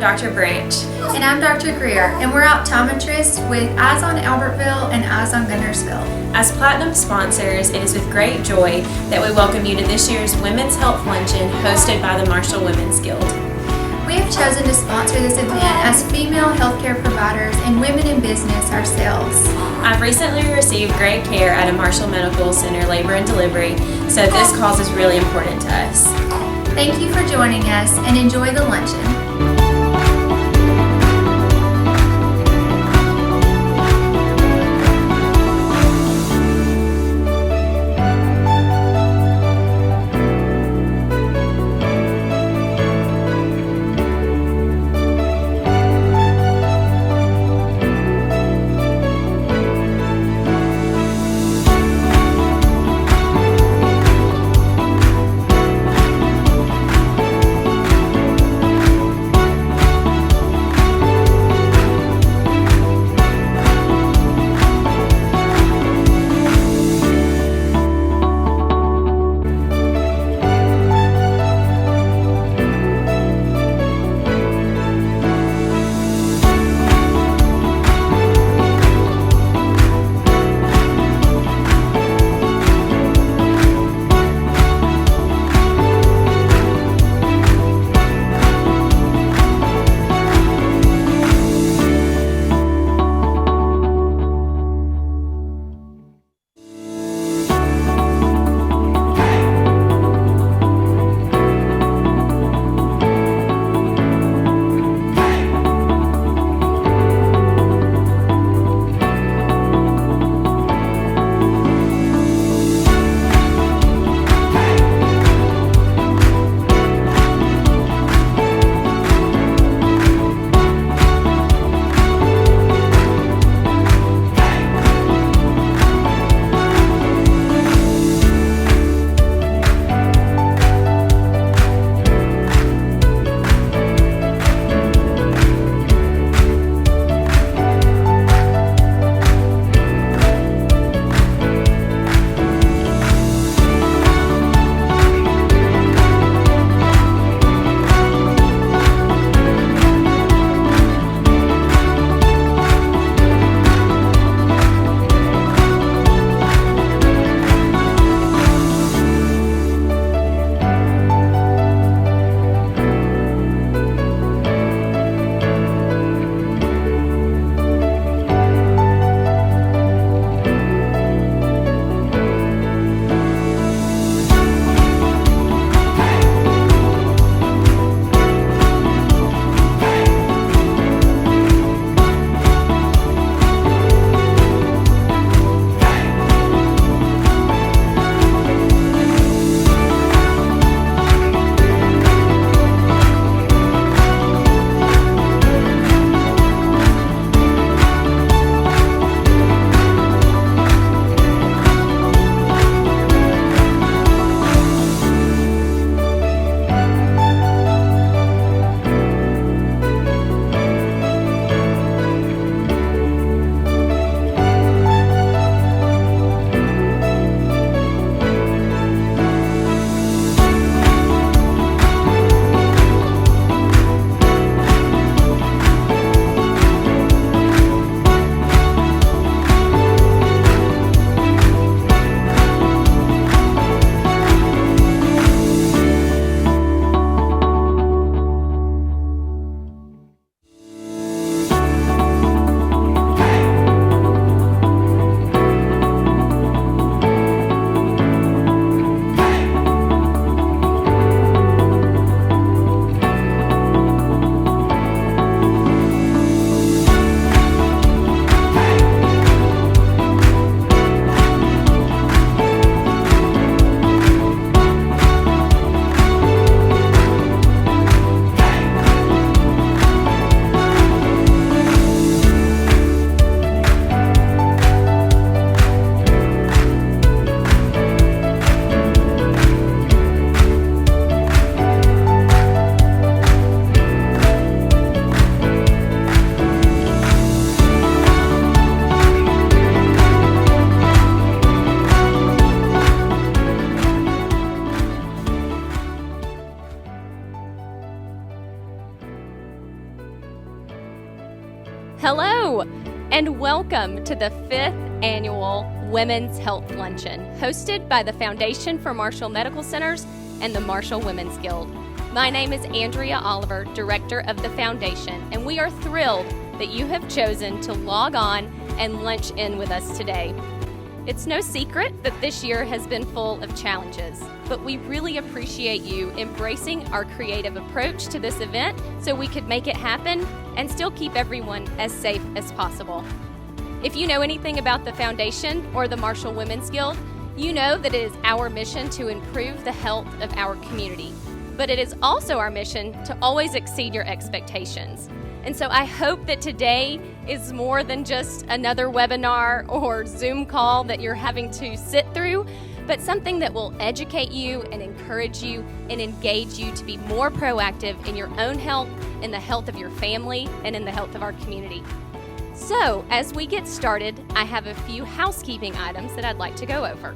Dr. Branch. And I'm Dr. Greer, and we're optometrists with Eyes on Albertville and Eyes on Guntersville. As Platinum sponsors, it is with great joy that we welcome you to this year's Women's Health Luncheon hosted by the Marshall Women's Guild. We have chosen to sponsor this event as female healthcare providers and women in business ourselves. I've recently received great care at a Marshall Medical Center labor and delivery, so this cause is really important to us. Thank you for joining us and enjoy the luncheon. Hello, and welcome to the 5th Annual Women's Health Luncheon, hosted by the Foundation for Marshall Medical Centers and the Marshall Women's Guild. My name is Andrea Oliver, Director of the Foundation, and we are thrilled that you have chosen to log on and lunch in with us today. It's no secret that this year has been full of challenges, but we really appreciate you embracing our creative approach to this event so we could make it happen and still keep everyone as safe as possible. If you know anything about the Foundation or the Marshall Women's Guild, you know that it is our mission to improve the health of our community, but it is also our mission to always exceed your expectations. And so I hope that today is more than just another webinar or Zoom call that you're having to sit through, but something that will educate you and encourage you and engage you to be more proactive in your own health, in the health of your family, and in the health of our community. So, as we get started, I have a few housekeeping items that I'd like to go over.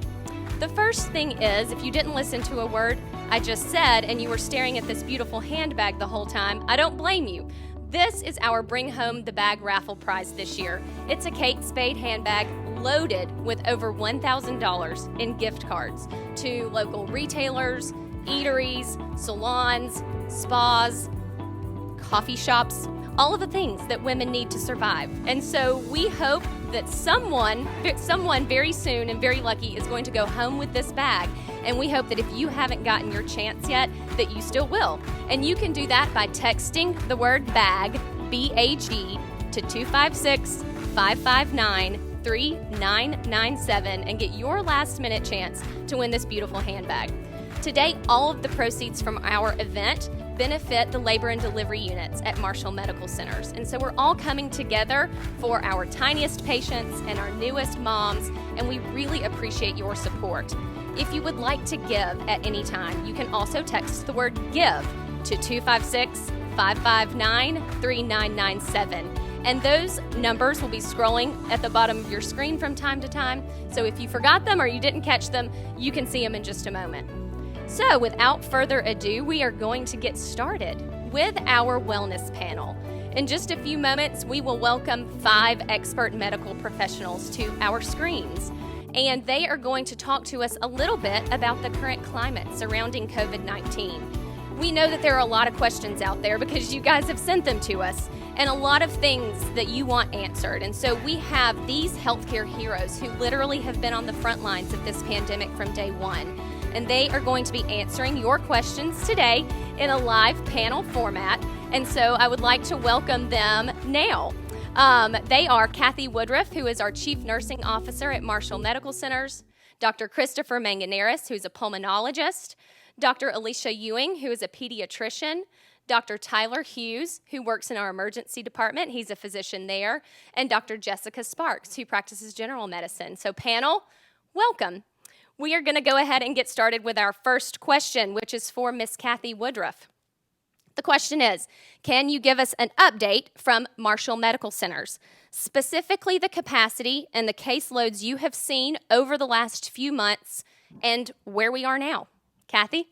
The first thing is, if you didn't listen to a word I just said and you were staring at this beautiful handbag the whole time, I don't blame you. This is our Bring Home the Bag raffle prize this year. It's a Kate Spade handbag loaded with over $1,000 in gift cards to local retailers, eateries, salons, spas, coffee shops, all of the things that women need to survive. And so we hope that someone very soon and very lucky is going to go home with this bag. And we hope that if you haven't gotten your chance yet, that you still will. And you can do that by texting the word BAG, B-A-G, to 256-559-3997 and get your last minute chance to win this beautiful handbag. Today, all of the proceeds from our event benefit the labor and delivery units at Marshall Medical Centers. And so we're all coming together for our tiniest patients and our newest moms, and we really appreciate your support. If you would like to give at any time, you can also text the word GIVE to 256-559-3997. And those numbers will be scrolling at the bottom of your screen from time to time. So if you forgot them or you didn't catch them, you can see them in just a moment. So without further ado, we are going to get started with our wellness panel. In just a few moments, we will welcome 5 expert medical professionals to our screens. And they are going to talk to us a little bit about the current climate surrounding COVID-19. We know that there are a lot of questions out there because you guys have sent them to us, and a lot of things that you want answered. And so we have these healthcare heroes who literally have been on the front lines of this pandemic from day one. And they are going to be answering your questions today in a live panel format. And so I would like to welcome them now. They are Kathy Woodruff, who is our Chief Nursing Officer at Marshall Medical Centers, Dr. Christopher Manganeris, who's a pulmonologist, Dr. Alicia Ewing, who is a pediatrician, Dr. Tyler Hughes, who works in our emergency department, he's a physician there, and Dr. Jessica Sparks, who practices general medicine. So panel, welcome. We are going to go ahead and get started with our first question, which is for Miss Kathy Woodruff. The question is, can you give us an update from Marshall Medical Centers, specifically the capacity and the caseloads you have seen over the last few months and where we are now? Kathy?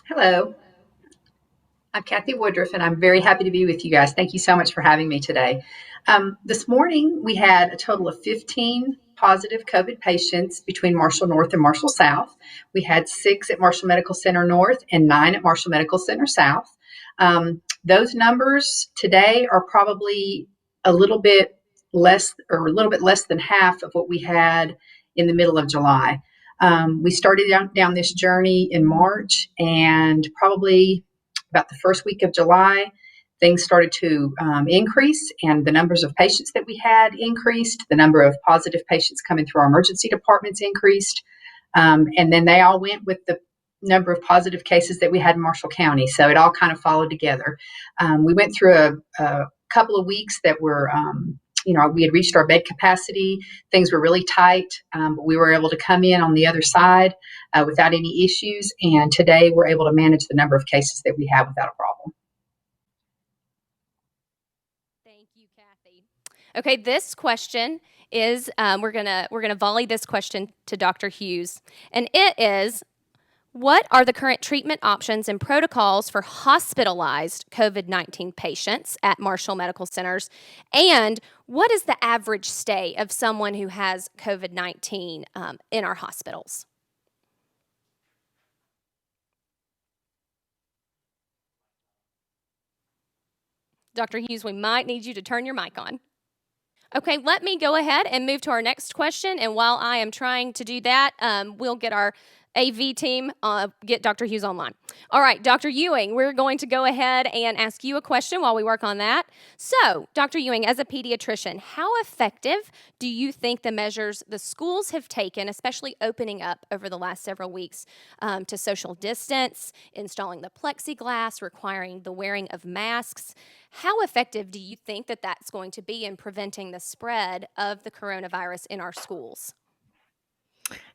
Hello, I'm Kathy Woodruff, and I'm very happy to be with you guys. Thank you so much for having me today. This morning, we had a total of 15 positive COVID patients between Marshall North and Marshall South. We had 6 at Marshall Medical Center North and 9 at Marshall Medical Center South. Those numbers today are probably a little bit less than half of what we had in the middle of July. We started down this journey in March, and probably about the first week of July, things started to increase, and the numbers of patients that we had increased. The number of positive patients coming through our emergency departments increased. And then they all went with the number of positive cases that we had in Marshall County. So it all kind of followed together. We went through a couple of weeks that were, we had reached our bed capacity. Things were really tight, but we were able to come in on the other side without any issues. And today we're able to manage the number of cases that we have without a problem. Thank you, Kathy. Okay, this question is we're gonna volley this question to Dr. Hughes, and it is, What are the current treatment options and protocols for hospitalized COVID-19 patients at Marshall Medical Centers? And what is the average stay of someone who has COVID-19 in our hospitals? Dr. Hughes, we might need you to turn your mic on. Okay, let me go ahead and move to our next question. And while I am trying to do that, we'll get our AV team, get Dr. Hughes online. All right, Dr. Ewing, we're going to go ahead and ask you a question while we work on that. So, Dr. Ewing, as a pediatrician, how effective do you think the measures the schools have taken, especially opening up over the last several weeks, to social distance, installing the plexiglass, requiring the wearing of masks? How effective do you think that that's going to be in preventing the spread of the coronavirus in our schools?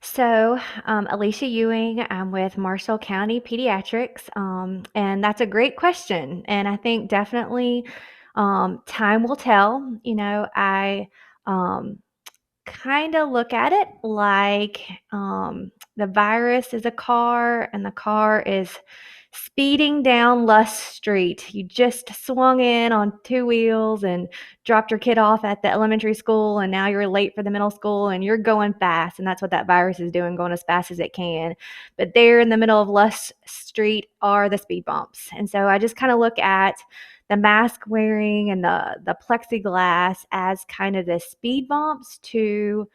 So, Alicia Ewing, I'm with Marshall County Pediatrics, and that's a great question. And I think definitely time will tell. I um, kind of look at it like the virus is a car and the car is speeding down Lust Street. You just swung in on two wheels and dropped your kid off at the elementary school, and now you're late for the middle school and you're going fast. And that's what that virus is doing, going as fast as it can. But there in the middle of Lust Street are the speed bumps. And so I just kind of look at the mask wearing and the plexiglass as kind of the speed bumps to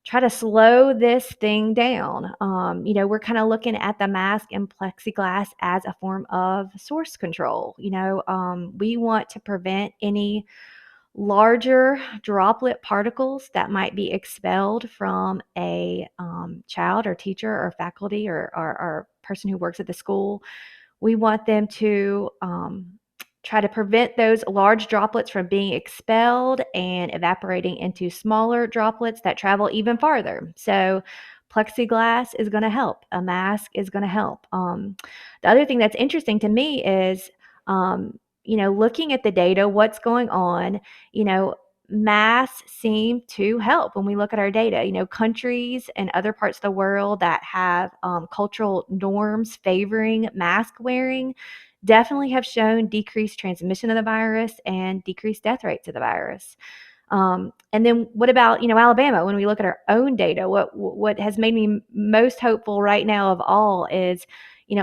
try to slow this thing down. We're kind of looking at the mask and plexiglass as a form of source control. We want to prevent any larger droplet particles that might be expelled from a child or teacher or faculty or person who works at the school. We want them to try to prevent those large droplets from being expelled and evaporating into smaller droplets that travel even farther. So plexiglass is going to help. A mask is going to help. The other thing that's interesting to me is, looking at the data, what's going on, masks seem to help when we look at our data. Countries and other parts of the world that have cultural norms favoring mask wearing definitely have shown decreased transmission of the virus and decreased death rates of the virus. And then what about, Alabama? When we look at our own data, what has made me most hopeful right now of all is,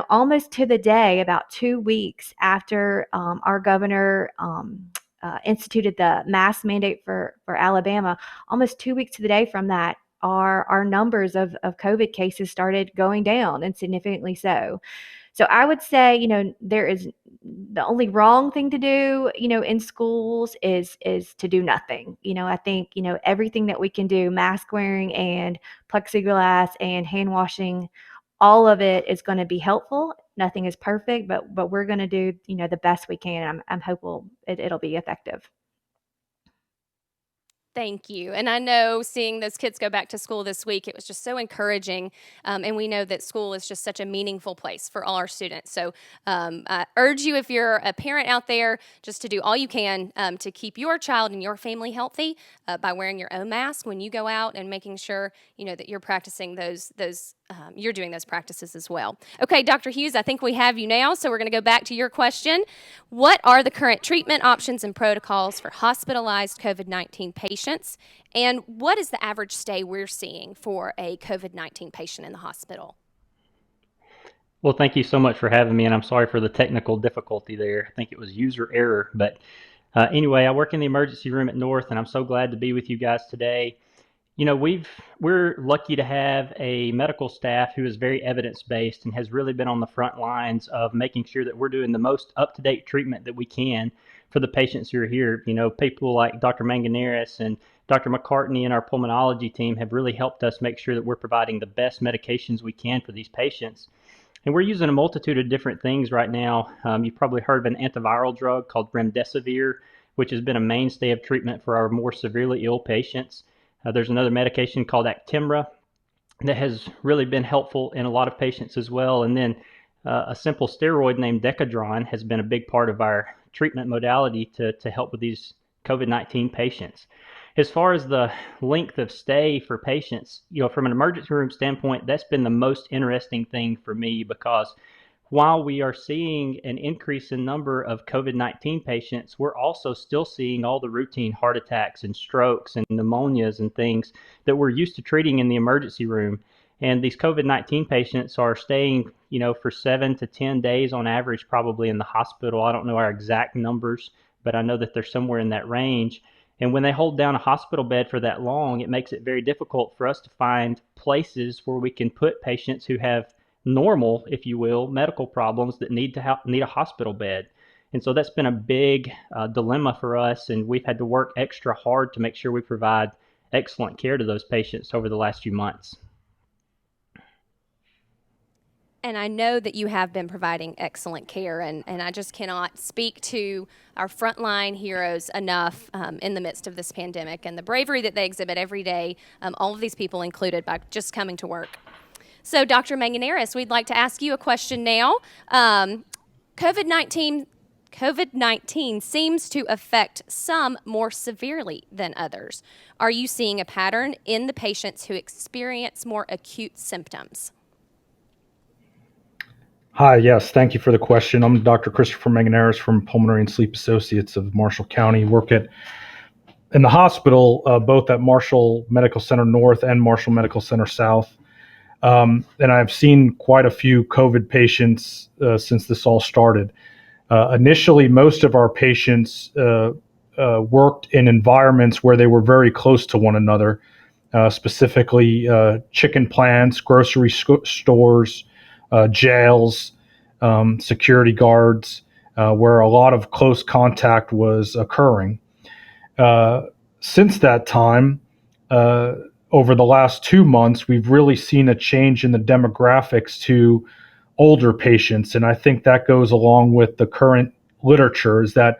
almost to the day, about 2 weeks after our governor instituted the mask mandate for Alabama, almost 2 weeks to the day from that, our numbers of COVID cases started going down, and significantly so. So I would say, there is the only wrong thing to do, in schools is to do nothing. I think, everything that we can do, mask wearing and plexiglass and hand washing, all of it is going to be helpful. Nothing is perfect, but we're going to do, the best we can. I'm hopeful it'll be effective. Thank you. And I know seeing those kids go back to school this week, it was just so encouraging. And we know that school is just such a meaningful place for all our students. So I urge you, if you're a parent out there, just to do all you can to keep your child and your family healthy by wearing your own mask when you go out and making sure, that you're practicing you're doing those practices as well. Okay, Dr. Hughes, I think we have you now, so we're going to go back to your question. What are the current treatment options and protocols for hospitalized COVID-19 patients, and what is the average stay we're seeing for a COVID-19 patient in the hospital? Well, thank you so much for having me, and I'm sorry for the technical difficulty there. I think it was user error, but anyway, I work in the emergency room at North, and I'm so glad to be with you guys today. We're lucky to have a medical staff who is very evidence-based and has really been on the front lines of making sure that we're doing the most up-to-date treatment that we can for the patients who are here. People like Dr. Manganeris and Dr. McCartney and our pulmonology team have really helped us make sure that we're providing the best medications we can for these patients. And we're using a multitude of different things right now. You've probably heard of an antiviral drug called remdesivir, which has been a mainstay of treatment for our more severely ill patients. There's another medication called Actemra that has really been helpful in a lot of patients as well. And then a simple steroid named Decadron has been a big part of our treatment modality to help with these COVID-19 patients. As far as the length of stay for patients, from an emergency room standpoint, that's been the most interesting thing for me, because while we are seeing an increase in number of COVID-19 patients, we're also still seeing all the routine heart attacks and strokes and pneumonias and things that we're used to treating in the emergency room. And these COVID-19 patients are staying, for 7 to 10 days on average, probably in the hospital. I don't know our exact numbers, but I know that they're somewhere in that range. And when they hold down a hospital bed for that long, it makes it very difficult for us to find places where we can put patients who have normal, if you will, medical problems that need a hospital bed. And so that's been a big dilemma for us, and we've had to work extra hard to make sure we provide excellent care to those patients over the last few months. And I know that you have been providing excellent care, and I just cannot speak to our frontline heroes enough in the midst of this pandemic and the bravery that they exhibit every day, all of these people included, by just coming to work. So, Dr. Manganeris, we'd like to ask you a question now. COVID-19 seems to affect some more severely than others. Are you seeing a pattern in the patients who experience more acute symptoms? Hi, yes, thank you for the question. I'm Dr. Christopher Manganeris from Pulmonary and Sleep Associates of Marshall County. Work in the hospital, both at Marshall Medical Center North and Marshall Medical Center South. And I've seen quite a few COVID patients since this all started. Initially, most of our patients worked in environments where they were very close to one another, specifically chicken plants, grocery stores, jails, security guards, where a lot of close contact was occurring. Since that time, over the last 2 months, we've really seen a change in the demographics to older patients. And I think that goes along with the current literature, is that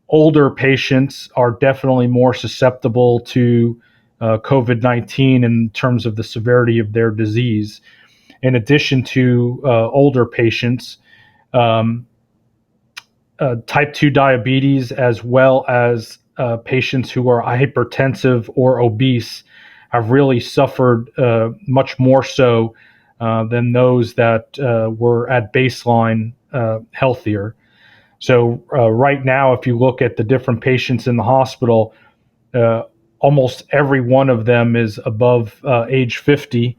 older patients are definitely more susceptible to COVID-19 in terms of the severity of their disease. In addition to older patients, type 2 diabetes, as well as patients who are hypertensive or obese, have really suffered much more so than those that were at baseline healthier. So right now, if you look at the different patients in the hospital, almost every one of them is above age 50.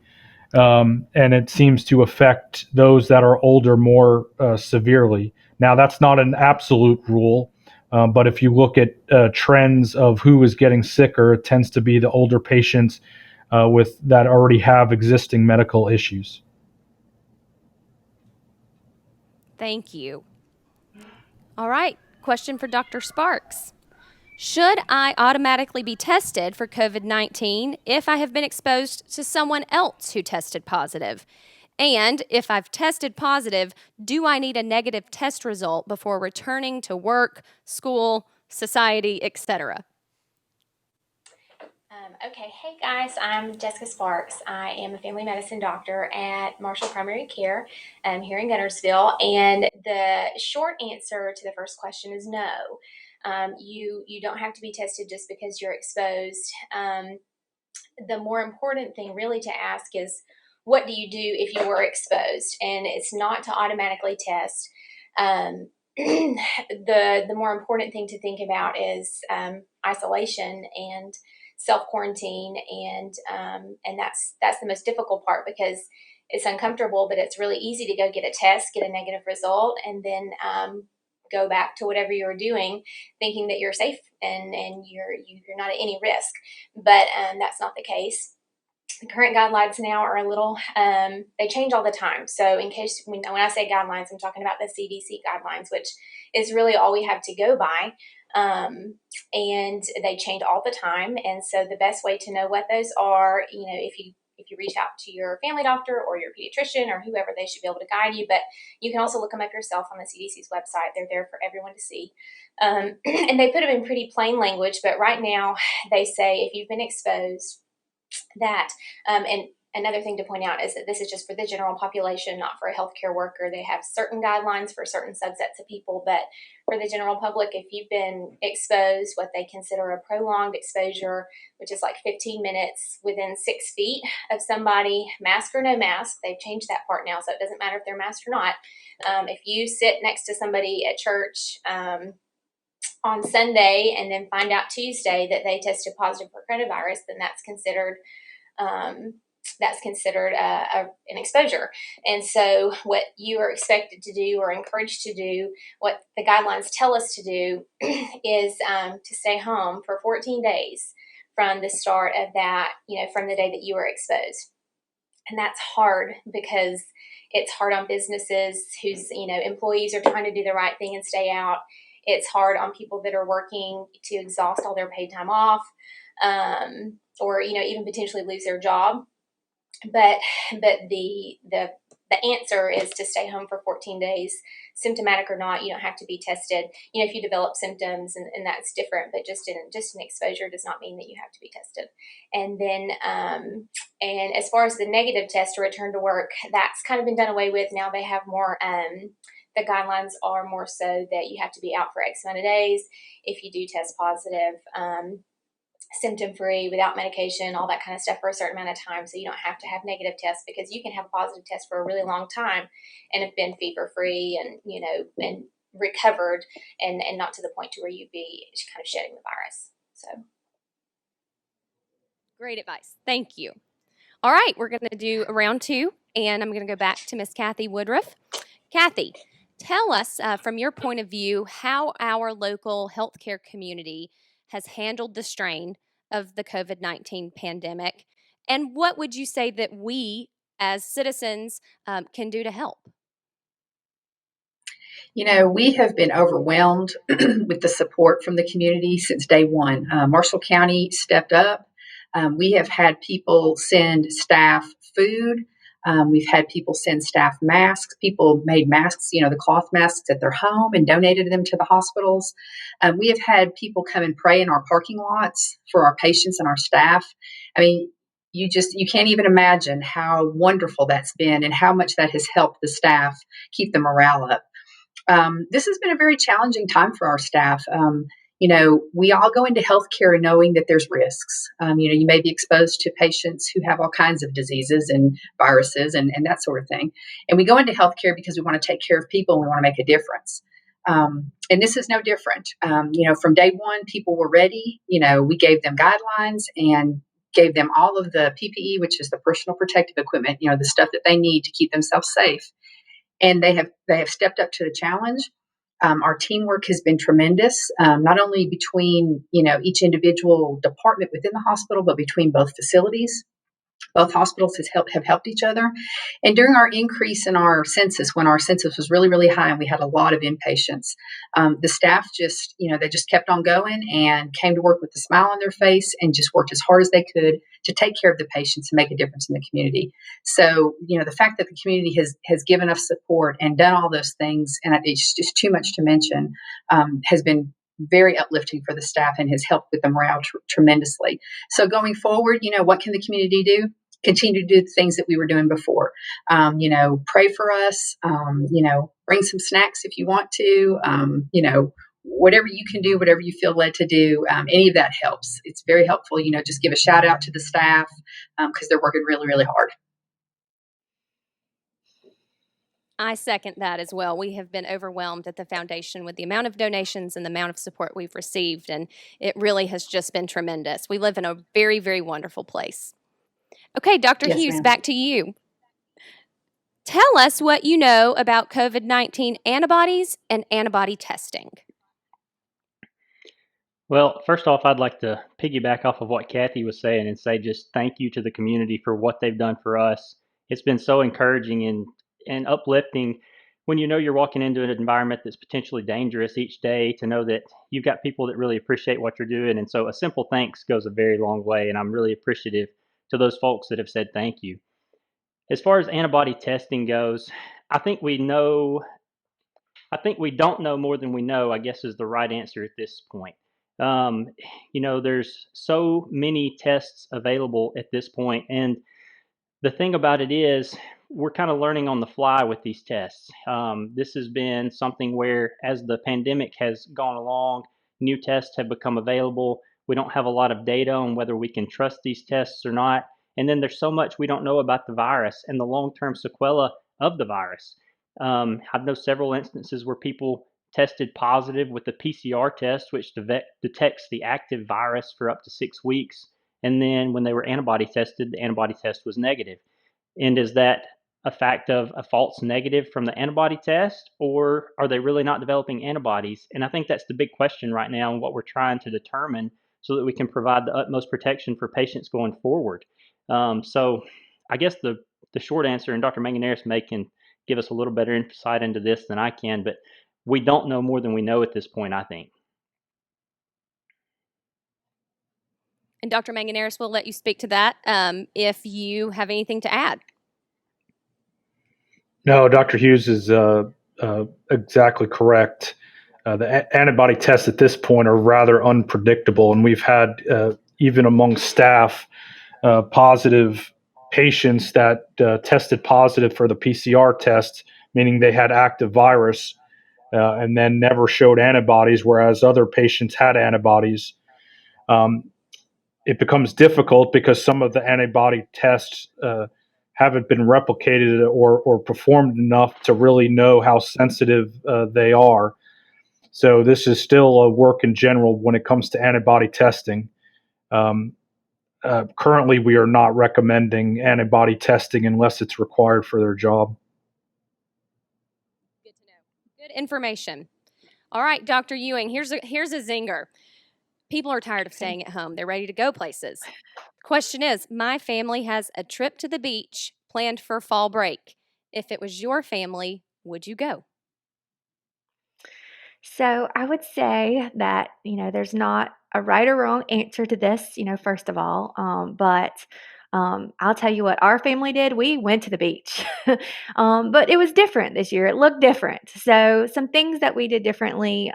And it seems to affect those that are older more severely. Now, that's not an absolute rule, but if you look at trends of who is getting sicker, it tends to be the older patients that already have existing medical issues. Thank you. All right, question for Dr. Sparks. Should I automatically be tested for COVID-19 if I have been exposed to someone else who tested positive? And if I've tested positive, do I need a negative test result before returning to work, school, society, etc.? Okay, hey guys, I'm Jessica Sparks. I am a family medicine doctor at Marshall Primary Care here in Guntersville. And the short answer to the first question is no. You don't have to be tested just because you're exposed. The more important thing really to ask is, what do you do if you were exposed? And it's not to automatically test. The more important thing to think about is isolation and self-quarantine, and that's the most difficult part, because it's uncomfortable, but it's really easy to go get a test, get a negative result, and then go back to whatever you're doing, thinking that you're safe and you're not at any risk. But that's not the case. The current guidelines now are a little, they change all the time. So in case, when I say guidelines, I'm talking about the CDC guidelines, which is really all we have to go by. And they change all the time. And so the best way to know what those are, if you reach out to your family doctor or your pediatrician or whoever, they should be able to guide you. But you can also look them up yourself on the CDC's website. They're there for everyone to see. And they put them in pretty plain language. But right now they say if you've been exposed, that, and another thing to point out is that this is just for the general population, not for a healthcare worker. They have certain guidelines for certain subsets of people, but for the general public, if you've been exposed, what they consider a prolonged exposure, which is like 15 minutes within 6 feet of somebody, mask or no mask, they've changed that part now, so it doesn't matter if they're masked or not. If you sit next to somebody at church on Sunday and then find out Tuesday that they tested positive for coronavirus, then that's considered an exposure. And so what you are expected to do or encouraged to do, what the guidelines tell us to do is to stay home for 14 days from the start of that, from the day that you were exposed. And that's hard because it's hard on businesses whose, employees are trying to do the right thing and stay out. It's hard on people that are working to exhaust all their paid time off, or, even potentially lose their job. But the answer is to stay home for 14 days, symptomatic or not. You don't have to be tested. If you develop symptoms, and that's different, but just an exposure does not mean that you have to be tested. And then, and as far as the negative test to return to work, that's kind of been done away with. Now they have more, the guidelines are more so that you have to be out for X amount of days. If you do test positive, symptom-free, without medication, all that kind of stuff for a certain amount of time. So you don't have to have negative tests, because you can have a positive test for a really long time and have been fever-free and, and recovered and not to the point to where you'd be kind of shedding the virus. So. Great advice. Thank you. All right, we're going to do round 2, and I'm going to go back to Miss Kathy Woodruff. Kathy, tell us from your point of view how our local healthcare community has handled the strain of the COVID-19 pandemic, and what would you say that we as citizens can do to help? We have been overwhelmed with the support from the community since day one. Marshall County stepped up. We have had people send staff food. We've had people send staff masks. People made masks, the cloth masks at their home and donated them to the hospitals. We have had people come and pray in our parking lots for our patients and our staff. I mean, you can't even imagine how wonderful that's been and how much that has helped the staff keep the morale up. This has been a very challenging time for our staff. We all go into healthcare knowing that there's risks. You may be exposed to patients who have all kinds of diseases and viruses and that sort of thing. And we go into healthcare because we want to take care of people and we want to make a difference. And this is no different. From day one, people were ready. We gave them guidelines and gave them all of the PPE, which is the personal protective equipment, the stuff that they need to keep themselves safe. And they have stepped up to the challenge. Our teamwork has been tremendous, not only between each individual department within the hospital, but between both facilities. Both hospitals have helped each other. And during our increase in our census, when our census was really, really high and we had a lot of inpatients, the staff they just kept on going and came to work with a smile on their face and just worked as hard as they could to take care of the patients and make a difference in the community. So, the fact that the community has given us support and done all those things, and it's just too much to mention, has been very uplifting for the staff and has helped with the morale tremendously. So going forward, what can the community do? Continue to do the things that we were doing before. Pray for us, bring some snacks if you want to, whatever you can do, whatever you feel led to do, any of that helps. It's very helpful, just give a shout out to the staff because they're working really, really hard. I second that as well. We have been overwhelmed at the foundation with the amount of donations and the amount of support we've received, and it really has just been tremendous. We live in a very, very wonderful place. Okay, Dr. Yes, Hughes, ma'am. back to you. Tell us what you know about COVID-19 antibodies and antibody testing. Well, first off, I'd like to piggyback off of what Kathy was saying and say just thank you to the community for what they've done for us. It's been so encouraging and uplifting when you're walking into an environment that's potentially dangerous each day, to know that you've got people that really appreciate what you're doing. And so a simple thanks goes a very long way, and I'm really appreciative to those folks that have said thank you. As far as antibody testing goes, I think we don't know more than we know, I guess, is the right answer at this point. There's so many tests available at this point, and the thing about it is we're kind of learning on the fly with these tests. This has been something where, as the pandemic has gone along, new tests have become available. We don't have a lot of data on whether we can trust these tests or not. And then there's so much we don't know about the virus and the long-term sequelae of the virus. I know several instances where people tested positive with the PCR test, which detects the active virus for up to 6 weeks. And then when they were antibody tested, the antibody test was negative. And is that a fact of a false negative from the antibody test, or are they really not developing antibodies? And I think that's the big question right now, and what we're trying to determine so that we can provide the utmost protection for patients going forward. So I guess the short answer, and Dr. Manganeris can give us a little better insight into this than I can, but we don't know more than we know at this point, I think. And Dr. Manganeris, we'll let you speak to that if you have anything to add. No, Dr. Hughes is exactly correct. The antibody tests at this point are rather unpredictable, and we've had even among staff positive patients that tested positive for the PCR test, meaning they had active virus, and then never showed antibodies, whereas other patients had antibodies. It becomes difficult because some of the antibody tests haven't been replicated or performed enough to really know how sensitive they are. So this is still a work in general when it comes to antibody testing. Currently, we are not recommending antibody testing unless it's required for their job. Good to know. Good information. All right, Dr. Ewing, here's a zinger. People are tired of staying at home. They're ready to go places. Question is, my family has a trip to the beach planned for fall break. If it was your family, would you go? So I would say that, there's not a right or wrong answer to this, first of all. But I'll tell you what our family did. We went to the beach, but it was different this year. It looked different. So some things that we did differently,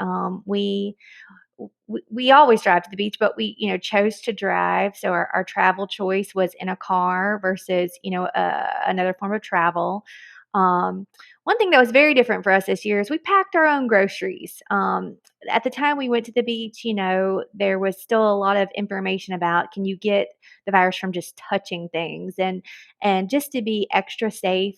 we always drive to the beach, but we, chose to drive. So our travel choice was in a car versus, another form of travel. One thing that was very different for us this year is we packed our own groceries. At the time we went to the beach, there was still a lot of information about can you get the virus from just touching things, and just to be extra safe,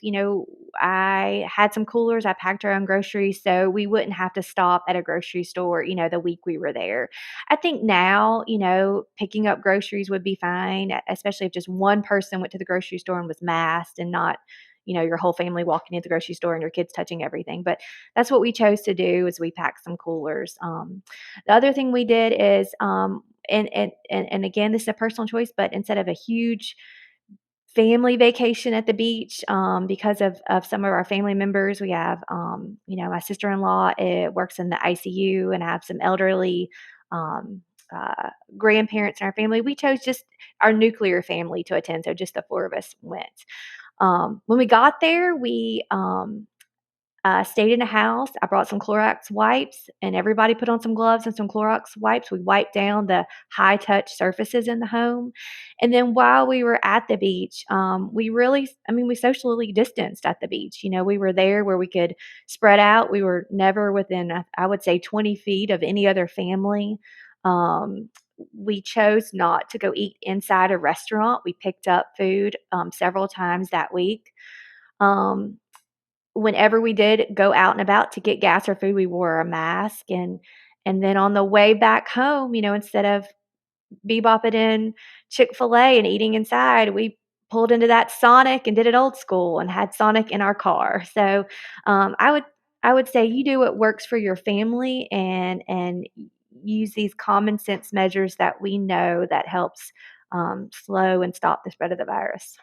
I had some coolers. I packed our own groceries so we wouldn't have to stop at a grocery store, the week we were there. I think now, picking up groceries would be fine, especially if just one person went to the grocery store and was masked and not your whole family walking into the grocery store and your kids touching everything. But that's what we chose to do is we packed some coolers. The other thing we did is, and again, this is a personal choice, but instead of a huge family vacation at the beach, because of some of our family members, we have, my sister-in-law works in the ICU, and I have some elderly grandparents in our family. We chose just our nuclear family to attend, so just the four of us went. When we got there, we stayed in a house. I brought some Clorox wipes, and everybody put on some gloves and some Clorox wipes. We wiped down the high touch surfaces in the home. And then while we were at the beach, we socially distanced at the beach. We were there where we could spread out. We were never within, I would say, 20 feet of any other family. We chose not to go eat inside a restaurant. We picked up food several times that week. Whenever we did go out and about to get gas or food, we wore a mask. And then on the way back home, instead of bebopping in Chick-fil-A and eating inside, we pulled into that Sonic and did it old school and had Sonic in our car. So I would say you do what works for your family, and use these common sense measures that we know that helps slow and stop the spread of the virus.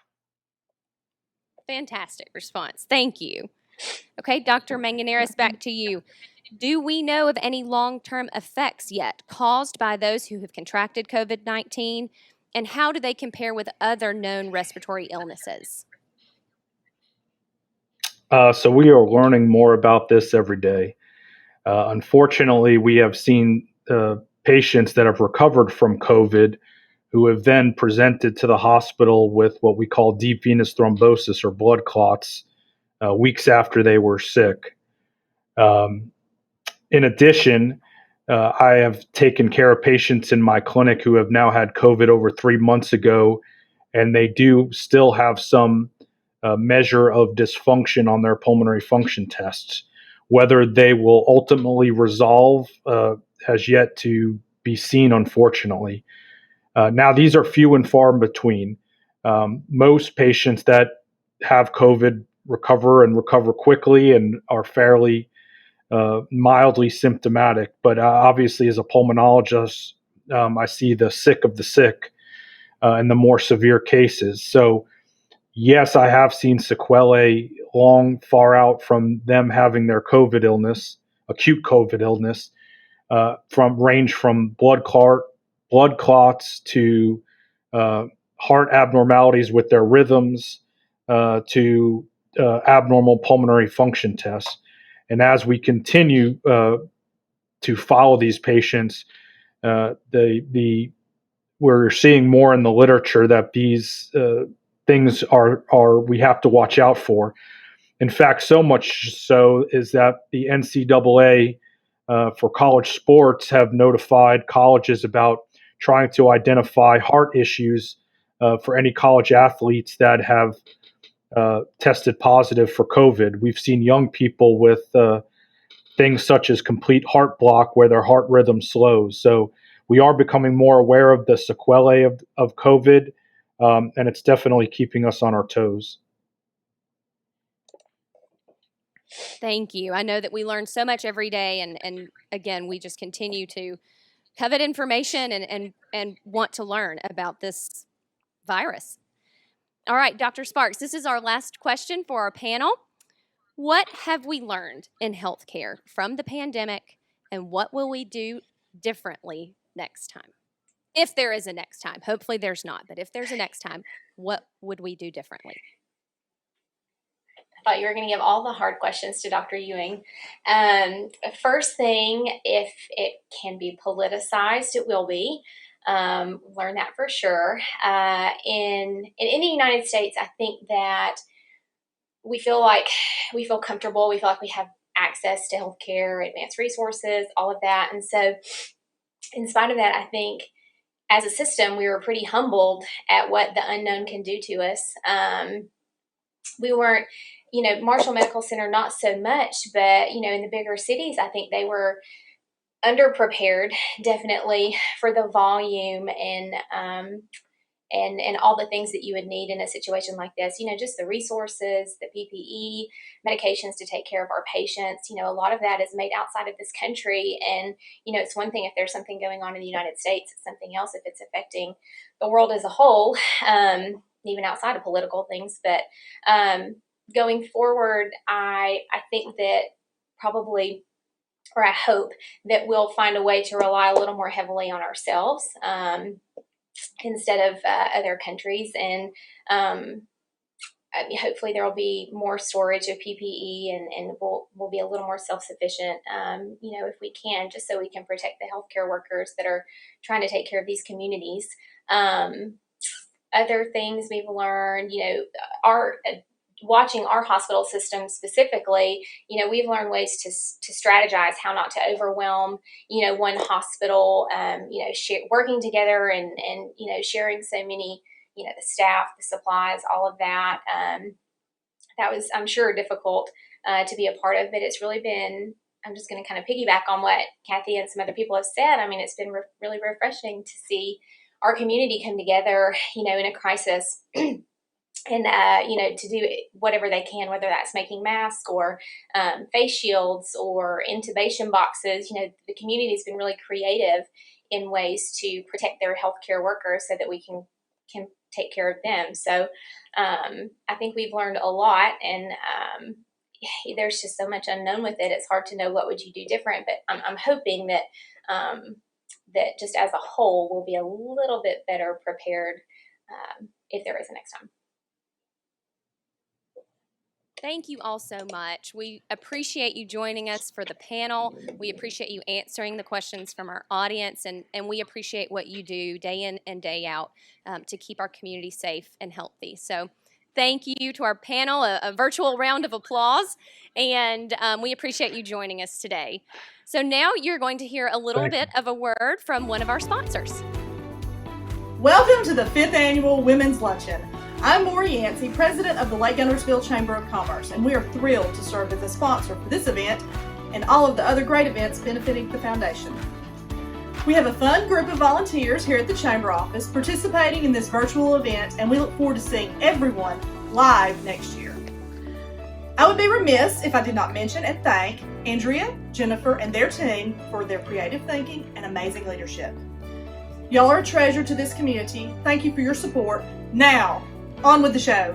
Fantastic response. Thank you. Okay, Dr. Manganeris, back to you. Do we know of any long-term effects yet caused by those who have contracted COVID-19, and how do they compare with other known respiratory illnesses? So we are learning more about this every day. Unfortunately, we have seen patients that have recovered from COVID who have then presented to the hospital with what we call deep venous thrombosis or blood clots weeks after they were sick. In addition, I have taken care of patients in my clinic who have now had COVID over 3 months ago, and they do still have some measure of dysfunction on their pulmonary function tests. Whether they will ultimately resolve has yet to be seen, unfortunately. Now, these are few and far in between. Most patients that have COVID recover quickly and are fairly mildly symptomatic. But obviously, as a pulmonologist, I see the sick of the sick and the more severe cases. So, yes, I have seen sequelae far out from them having their COVID illness, acute COVID illness, from blood clots to heart abnormalities with their rhythms to abnormal pulmonary function tests. And as we continue to follow these patients, we're seeing more in the literature that these things are we have to watch out for. In fact, so much so is that the NCAA for college sports have notified colleges about trying to identify heart issues for any college athletes that have tested positive for COVID. We've seen young people with things such as complete heart block where their heart rhythm slows. So we are becoming more aware of the sequelae of COVID, and it's definitely keeping us on our toes. Thank you. I know that we learn so much every day, and again, we just continue to covet information and want to learn about this virus. All right, Dr. Sparks, this is our last question for our panel. What have we learned in healthcare from the pandemic, and what will we do differently next time? If there is a next time. Hopefully there's not, but if there's a next time, what would we do differently? I thought you were going to give all the hard questions to Dr. Ewing. First thing, if it can be politicized, it will be. Learn that for sure. In the United States, I think that we feel comfortable. We feel like we have access to healthcare, advanced resources, all of that. And so in spite of that, I think as a system, we were pretty humbled at what the unknown can do to us. We weren't, Marshall Medical Center, not so much, but, in the bigger cities, I think they were underprepared, definitely, for the volume and all the things that you would need in a situation like this. Just the resources, the PPE, medications to take care of our patients. A lot of that is made outside of this country. And, it's one thing if there's something going on in the United States, it's something else if it's affecting the world as a whole, even outside of political things. But going forward, I think that probably, or I hope that we'll find a way to rely a little more heavily on ourselves instead of other countries. And hopefully there will be more storage of PPE and we'll be a little more self-sufficient, if we can, just so we can protect the healthcare workers that are trying to take care of these communities. Other things we've learned, watching our hospital system specifically, we've learned ways to strategize how not to overwhelm, one hospital, working together and sharing so many, the staff, the supplies, all of that. That was, I'm sure, difficult to be a part of, but it's really been, I'm just going to kind of piggyback on what Kathy and some other people have said. I mean, it's been really refreshing to see our community come together, in a crisis and, to do whatever they can, whether that's making masks or face shields or intubation boxes. The community has been really creative in ways to protect their healthcare workers so that we can take care of them. So I think we've learned a lot, and there's just so much unknown with it. It's hard to know what would you do different, but I'm hoping that that just as a whole, we'll be a little bit better prepared if there is a next time. Thank you all so much. We appreciate you joining us for the panel. We appreciate you answering the questions from our audience, and we appreciate what you do day in and day out to keep our community safe and healthy. So thank you to our panel, a virtual round of applause, and we appreciate you joining us today. So now you're going to hear a little bit of a word from one of our sponsors. Welcome to the 5th Annual Women's Luncheon. I'm Maury Yancey, President of the Lake Guntersville Chamber of Commerce, and we are thrilled to serve as a sponsor for this event and all of the other great events benefiting the Foundation. We have a fun group of volunteers here at the Chamber office participating in this virtual event, and we look forward to seeing everyone live next year. I would be remiss if I did not mention and thank Andrea, Jennifer, and their team for their creative thinking and amazing leadership. Y'all are a treasure to this community. Thank you for your support. Now, on with the show.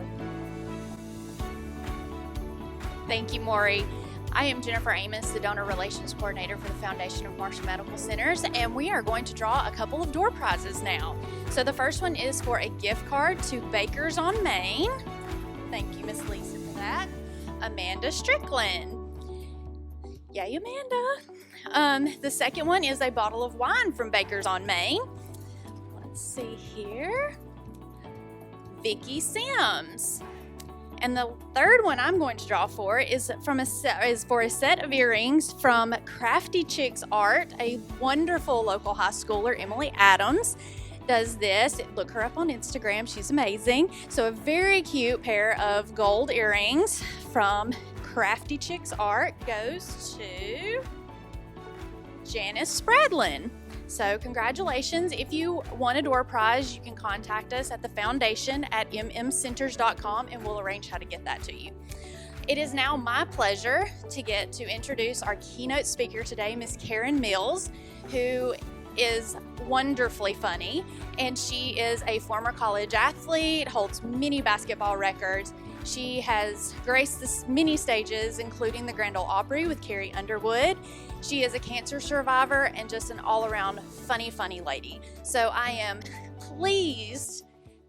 Thank you, Maury. I am Jennifer Amos, the Donor Relations Coordinator for the Foundation of Marshall Medical Centers, and we are going to draw a couple of door prizes now. So the first one is for a gift card to Bakers on Main. Thank you, Miss Lisa, for that. Amanda Strickland. Yay, Amanda. The second one is a bottle of wine from Bakers on Main. Let's see here. Vicky Sims. And the third one I'm going to draw for is for a set of earrings from Crafty Chicks Art, a wonderful local high schooler, Emily Adams, does this. Look her up on Instagram. She's amazing. So a very cute pair of gold earrings from Crafty Chicks Art goes to Janice Spradlin. So congratulations. If you want a door prize, you can contact us at the foundation at mmcenters.com and we'll arrange how to get that to you. It is now my pleasure to get to introduce our keynote speaker today, Miss Karen Mills, who is wonderfully funny, and she is a former college athlete, holds many basketball records. She has graced the many stages, including the Grand Ole Opry with Carrie Underwood. She is a cancer survivor and just an all-around funny lady. So I am pleased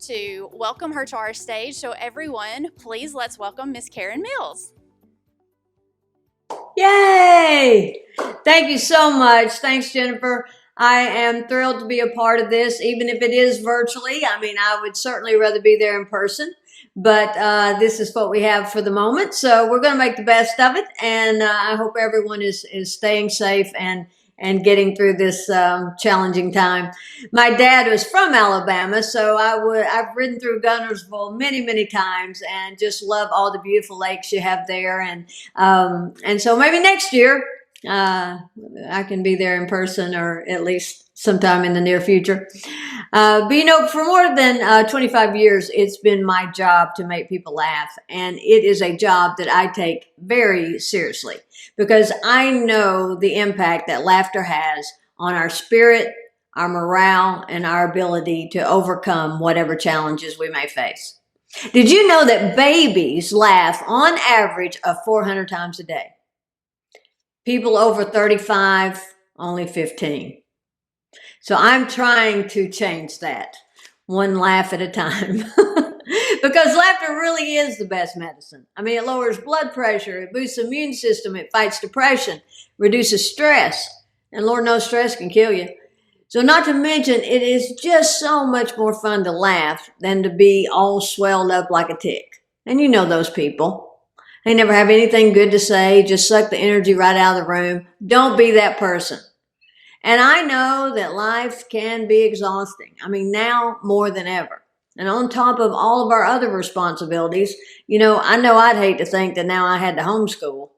to welcome her to our stage. So everyone, please let's welcome Miss Karen Mills. Yay! Thank you so much. Thanks, Jennifer. I am thrilled to be a part of this, even if it is virtually. I mean, I would certainly rather be there in person, but this is what we have for the moment. So we're going to make the best of it, and I hope everyone is staying safe and getting through this challenging time. My dad was from Alabama, so I've ridden through Guntersville many times and just love all the beautiful lakes you have there. And so maybe next year I can be there in person, or at least sometime in the near future. But you know, for more than 25 years, it's been my job to make people laugh. And it is a job that I take very seriously because I know the impact that laughter has on our spirit, our morale, and our ability to overcome whatever challenges we may face. Did you know that babies laugh on average of 400 times a day? People over 35, only 15. So I'm trying to change that, one laugh at a time, because laughter really is the best medicine. I mean, it lowers blood pressure, it boosts the immune system, it fights depression, reduces stress, and Lord knows stress can kill you. So not to mention, it is just so much more fun to laugh than to be all swelled up like a tick. And you know those people. They never have anything good to say, just suck the energy right out of the room. Don't be that person. And I know that life can be exhausting. I mean, now more than ever. And on top of all of our other responsibilities, you know I'd hate to think that now I had to homeschool.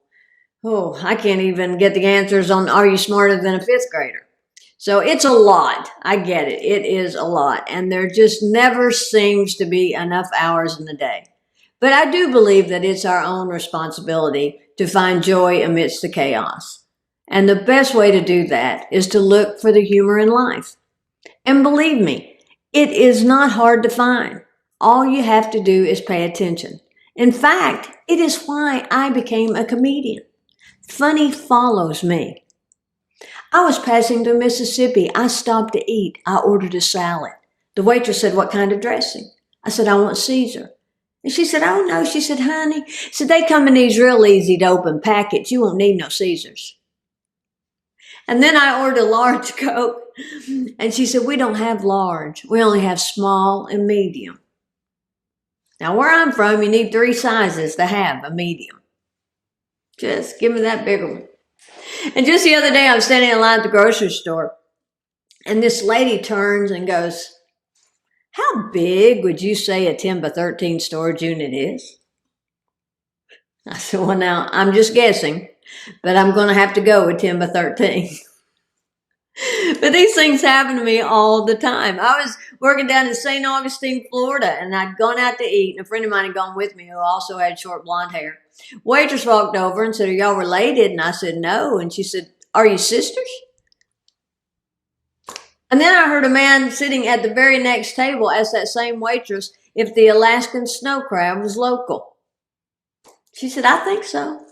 Oh, I can't even get the answers on Are You Smarter Than a Fifth Grader? So it's a lot. I get it. It is a lot. And there just never seems to be enough hours in the day. But I do believe that it's our own responsibility to find joy amidst the chaos. And the best way to do that is to look for the humor in life. And believe me, it is not hard to find. All you have to do is pay attention. In fact, it is why I became a comedian. Funny follows me. I was passing through Mississippi. I stopped to eat. I ordered a salad. The waitress said, "What kind of dressing?" I said, "I want Caesar." And she said, oh no. She said, honey, they come in these real easy to open packets. You won't need no Caesars. And then I ordered a large Coke. And she said, we don't have large. We only have small and medium. Now, where I'm from, you need 3 sizes to have a medium. Just give me that bigger one. And just the other day, I was standing in line at the grocery store. And this lady turns and goes, how big would you say a 10 by 13 storage unit is? I said, well, now, I'm just guessing, but I'm going to have to go with 10 by 13. But these things happen to me all the time. I was working down in St. Augustine, Florida, and I'd gone out to eat, and a friend of mine had gone with me who also had short blonde hair. Waitress walked over and said, are y'all related? And I said, no. And she said, are you sisters? And then I heard a man sitting at the very next table ask that same waitress if the Alaskan snow crab was local. She said, I think so.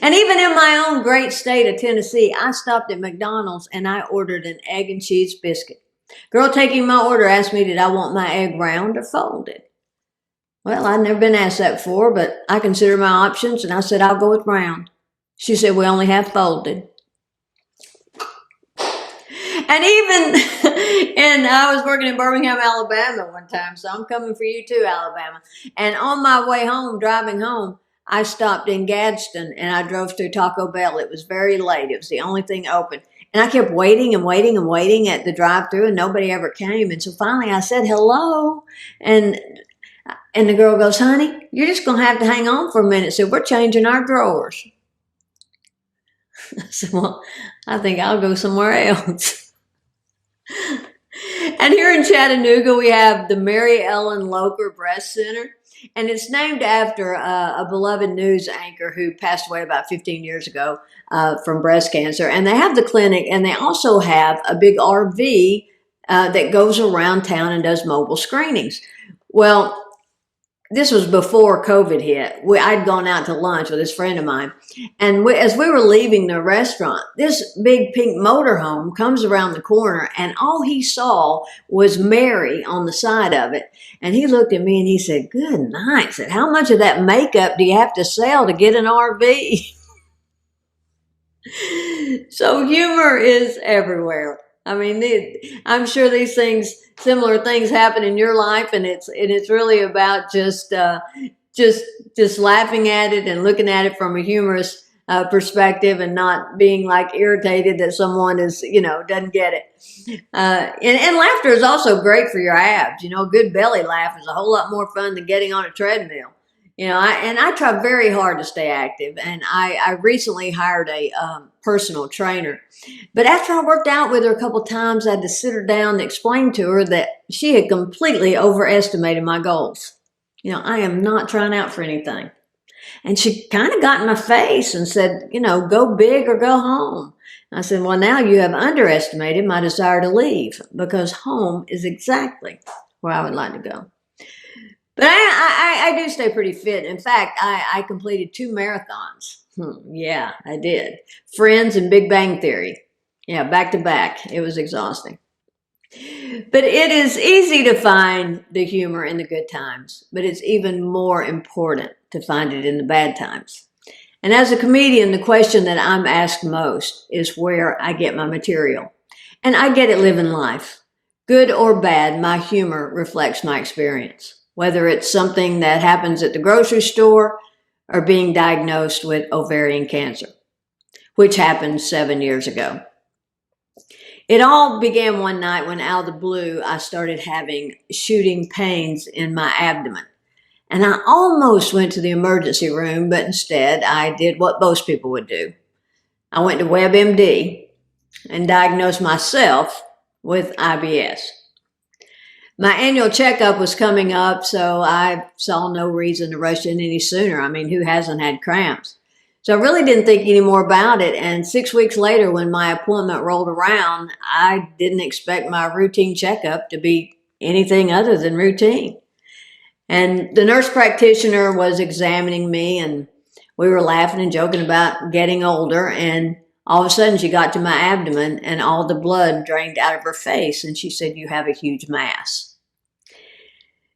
And even in my own great state of Tennessee, I stopped at McDonald's and I ordered an egg and cheese biscuit. Girl taking my order asked me, did I want my egg round or folded? Well, I'd never been asked that before, but I considered my options and I said, I'll go with round. She said, we only have folded. And I was working in Birmingham, Alabama one time, so I'm coming for you too, Alabama. And on my way home, driving home, I stopped in Gadsden and I drove through Taco Bell. It was very late. It was the only thing open. And I kept waiting and waiting and waiting at the drive-thru and nobody ever came. And so finally I said, hello. And the girl goes, honey, you're just going to have to hang on for a minute. So we're changing our drawers. I said, well, I think I'll go somewhere else. And here in Chattanooga, we have the Mary Ellen Locher Breast Center. And it's named after a beloved news anchor who passed away about 15 years ago from breast cancer. And they have the clinic, and they also have a big RV that goes around town and does mobile screenings. Well, this was before COVID hit. I'd gone out to lunch with this friend of mine. And as we were leaving the restaurant, this big pink motorhome comes around the corner, and all he saw was Mary on the side of it. And he looked at me and he said, good night. I said, how much of that makeup do you have to sell to get an RV? So humor is everywhere. I mean, I'm sure these similar things happen in your life, and it's really about just laughing at it and looking at it from a humorous perspective, and not being like irritated that someone is, doesn't get it. And laughter is also great for your abs. A good belly laugh is a whole lot more fun than getting on a treadmill. I try very hard to stay active, and I recently hired a personal trainer. But after I worked out with her a couple times, I had to sit her down and explain to her that she had completely overestimated my goals. I am not trying out for anything. And she kind of got in my face and said, go big or go home. I said, well, now you have underestimated my desire to leave, because home is exactly where I would like to go. But I do stay pretty fit. In fact, I completed 2 marathons. Yeah, I did. Friends and Big Bang Theory. Yeah, back to back. It was exhausting. But it is easy to find the humor in the good times, but it's even more important to find it in the bad times. And as a comedian, the question that I'm asked most is where I get my material. And I get it living life. Good or bad, my humor reflects my experience. Whether it's something that happens at the grocery store or being diagnosed with ovarian cancer, which happened 7 years ago. It all began one night when out of the blue, I started having shooting pains in my abdomen. And I almost went to the emergency room, but instead I did what most people would do. I went to WebMD and diagnosed myself with IBS. My annual checkup was coming up, so I saw no reason to rush in any sooner. I mean, who hasn't had cramps? So I really didn't think any more about it. And 6 weeks later, when my appointment rolled around, I didn't expect my routine checkup to be anything other than routine. And the nurse practitioner was examining me, and we were laughing and joking about getting older. And all of a sudden, she got to my abdomen, and all the blood drained out of her face. And she said, you have a huge mass.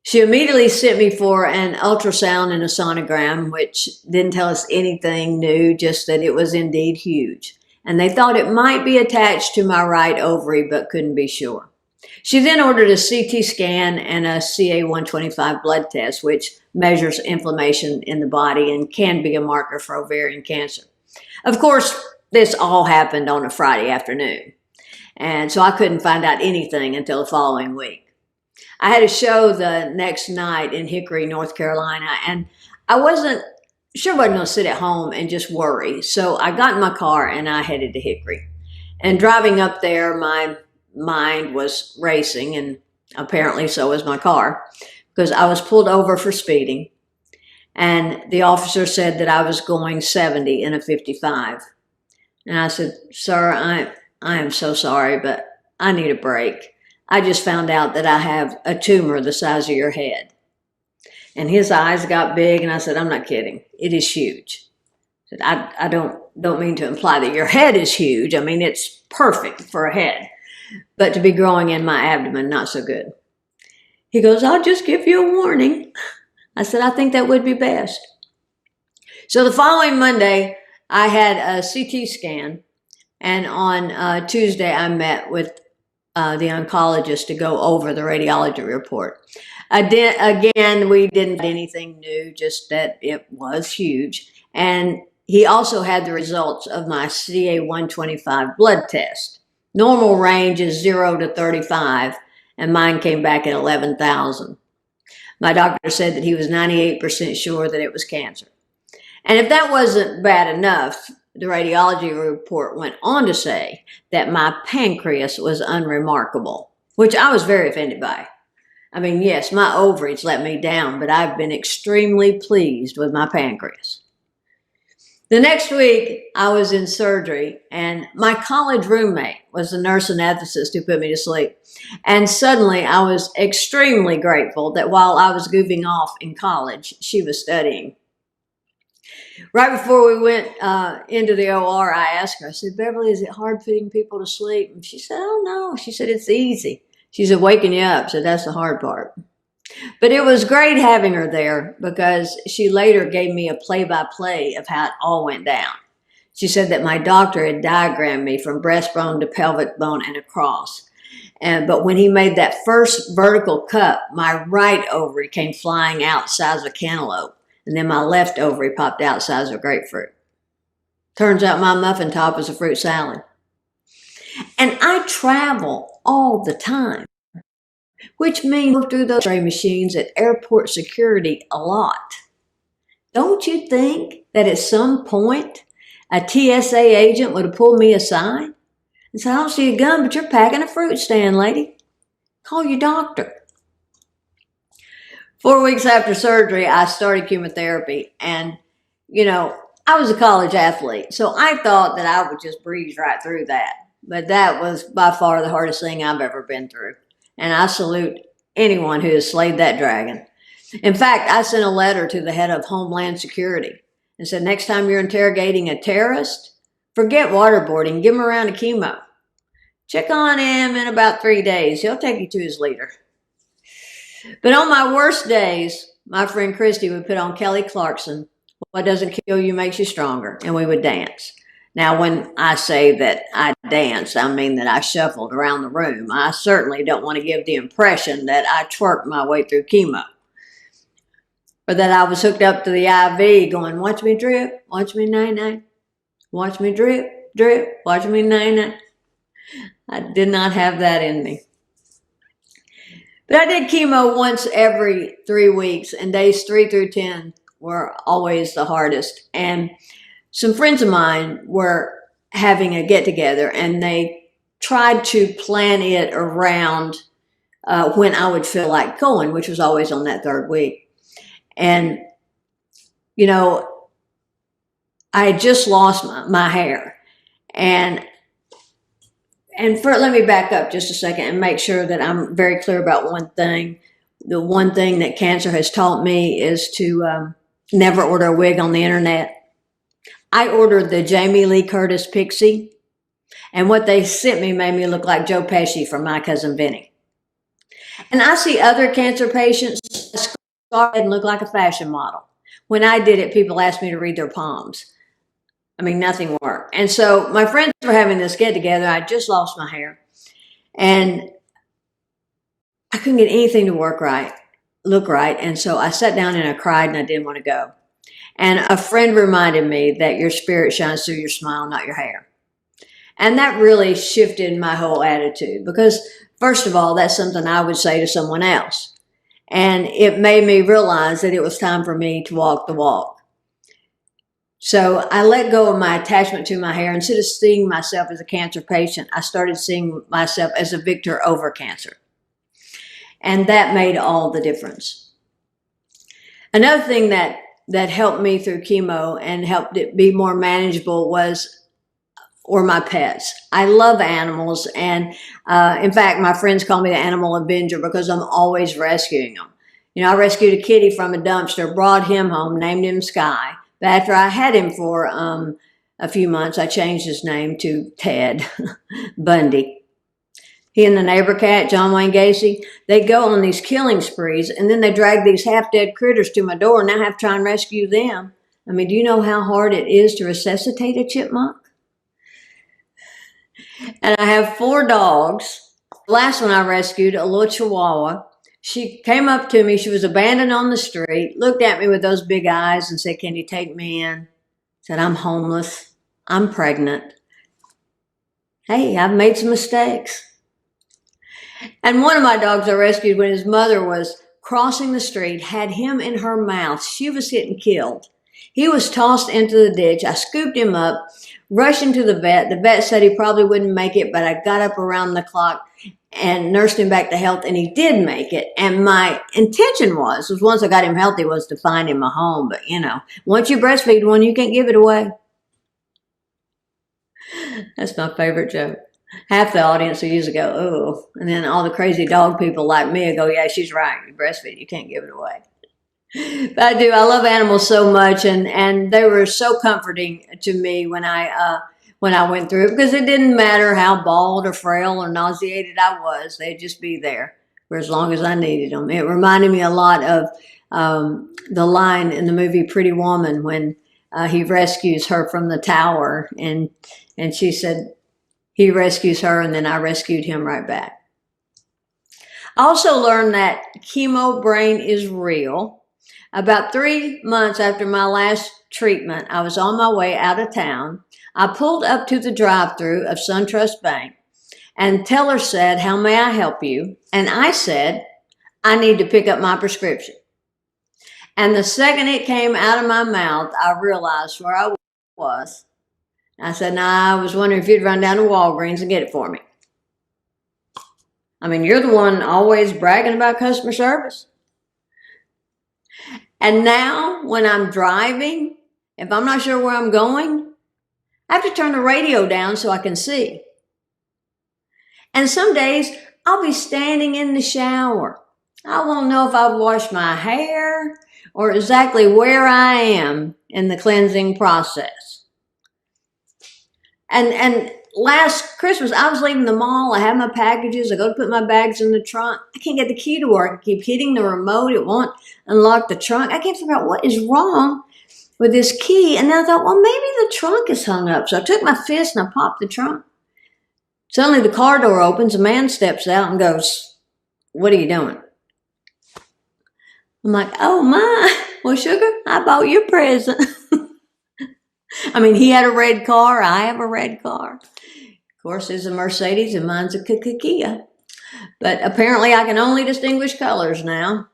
She immediately sent me for an ultrasound and a sonogram, which didn't tell us anything new, just that it was indeed huge. And they thought it might be attached to my right ovary, but couldn't be sure. She then ordered a CT scan and a CA-125 blood test, which measures inflammation in the body and can be a marker for ovarian cancer. Of course, this all happened on a Friday afternoon, and so I couldn't find out anything until the following week. I had a show the next night in Hickory, North Carolina, and I wasn't going to sit at home and just worry. So I got in my car and I headed to Hickory. And driving up there, my mind was racing, and apparently so was my car, because I was pulled over for speeding. And the officer said that I was going 70 in a 55. And I said, "Sir, I am so sorry, but I need a break. I just found out that I have a tumor the size of your head." And his eyes got big, and I said, "I'm not kidding. It is huge." I said, I don't mean to imply that your head is huge. I mean, it's perfect for a head. But to be growing in my abdomen, not so good. He goes, "I'll just give you a warning." I said, "I think that would be best." So the following Monday, I had a CT scan. And on Tuesday, I met with the oncologist to go over the radiology report. Again, we didn't find anything new, just that it was huge. And he also had the results of my CA-125 blood test. Normal range is 0 to 35, and mine came back at 11,000. My doctor said that he was 98% sure that it was cancer. And if that wasn't bad enough, the radiology report went on to say that my pancreas was unremarkable, which I was very offended by. I mean, yes, my ovaries let me down, but I've been extremely pleased with my pancreas. The next week, I was in surgery, and my college roommate was the nurse anesthetist who put me to sleep. And suddenly, I was extremely grateful that while I was goofing off in college, she was studying. Right before we went into the OR, I asked her, I said, "Beverly, is it hard putting people to sleep?" And she said, "Oh, no." She said, "It's easy." She said, "Waking you up." So that's the hard part. But it was great having her there, because she later gave me a play-by-play of how it all went down. She said that my doctor had diagrammed me from breastbone to pelvic bone and across. But when he made that first vertical cut, my right ovary came flying out size of a cantaloupe, and then my left ovary popped out size of a grapefruit. Turns out my muffin top was a fruit salad. And I travel all the time, which means I go through those X-ray machines at airport security a lot. Don't you think that at some point a TSA agent would have pulled me aside and said, "I don't see a gun, but you're packing a fruit stand, lady. Call your doctor." 4 weeks after surgery, I started chemotherapy. And, I was a college athlete, so I thought that I would just breeze right through that. But that was by far the hardest thing I've ever been through. And I salute anyone who has slayed that dragon. In fact, I sent a letter to the head of Homeland Security and said, "Next time you're interrogating a terrorist, forget waterboarding, give him a round of chemo. Check on him in about 3 days. He'll take you to his leader." But on my worst days, my friend Christy would put on Kelly Clarkson, "What doesn't kill you makes you stronger," and we would dance. Now, when I say that I danced, I mean that I shuffled around the room. I certainly don't want to give the impression that I twerked my way through chemo, or that I was hooked up to the IV going, "Watch me drip, watch me nay-nay, watch me drip, drip, watch me nay-nay." I did not have that in me. But I did chemo once every 3 weeks, and days 3 through 10 were always the hardest. And some friends of mine were having a get-together, and they tried to plan it around when I would feel like going, which was always on that 3rd week. And, I had just lost my hair. And let me back up just a second and make sure that I'm very clear about one thing. The one thing that cancer has taught me is to never order a wig on the internet. I ordered the Jamie Lee Curtis Pixie, and what they sent me made me look like Joe Pesci from My Cousin Vinny. And I see other cancer patients and look like a fashion model. When I did it, people asked me to read their palms. I mean, nothing worked. And so my friends were having this get together. I just lost my hair. And I couldn't get anything to look right. And so I sat down and I cried and I didn't want to go. And a friend reminded me that your spirit shines through your smile, not your hair. And that really shifted my whole attitude because, first of all, that's something I would say to someone else. And it made me realize that it was time for me to walk the walk. So I let go of my attachment to my hair. Instead of seeing myself as a cancer patient, I started seeing myself as a victor over cancer. And that made all the difference. Another thing that helped me through chemo and helped it be more manageable were my pets. I love animals. And in fact, my friends call me the animal avenger because I'm always rescuing them. You know, I rescued a kitty from a dumpster, brought him home, named him Sky. But after I had him for a few months, I changed his name to Ted Bundy. He and the neighbor cat, John Wayne Gacy, they go on these killing sprees, and then they drag these half-dead critters to my door, and I have to try and rescue them. I mean, do you know how hard it is to resuscitate a chipmunk? And I have 4 dogs. The last one I rescued, a little Chihuahua. She came up to me. She was abandoned on the street, looked at me with those big eyes and said, "Can you take me in?" Said, "I'm homeless. I'm pregnant. Hey, I've made some mistakes." And one of my dogs I rescued when his mother was crossing the street had him in her mouth. She was getting killed. He was tossed into the ditch. I scooped him up, rushed him to the vet. The vet said he probably wouldn't make it, but I got up around the clock and nursed him back to health, and he did make it. And my intention was once I got him healthy was to find him a home. But, you know, once you breastfeed one, you can't give it away. That's my favorite joke. Half the audience will usually go, "Oh," and then all the crazy dog people like me will go, "Yeah, she's right. You breastfeed, you can't give it away." But I do. I love animals so much, and they were so comforting to me when I went through it because it didn't matter how bald or frail or nauseated I was; they'd just be there for as long as I needed them. It reminded me a lot of the line in the movie Pretty Woman when he rescues her from the tower, and she said, he rescues her, and then I rescued him right back. I also learned that chemo brain is real. About 3 months after my last treatment, I was on my way out of town. I pulled up to the drive-thru of SunTrust Bank, and teller said, "How may I help you?" And I said, "I need to pick up my prescription." And the second it came out of my mouth, I realized where I was. I said, "Nah, I was wondering if you'd run down to Walgreens and get it for me." I mean, you're the one always bragging about customer service. And now when I'm driving, if I'm not sure where I'm going, I have to turn the radio down so I can see. And some days I'll be standing in the shower. I won't know if I've washed my hair or exactly where I am in the cleansing process. And last Christmas, I was leaving the mall. I had my packages. I go to put my bags in the trunk. I can't get the key to work. I keep hitting the remote. It won't unlock the trunk. I can't figure out what is wrong with this key. And then I thought, well, maybe the trunk is hung up. So I took my fist and I popped the trunk. Suddenly the car door opens. A man steps out and goes, "What are you doing?" I'm like, "Oh, my. Well, sugar, I bought you a present." I mean, he had a red car. I have a red car. Of course, it's a Mercedes and mine's a Kia. But apparently I can only distinguish colors now.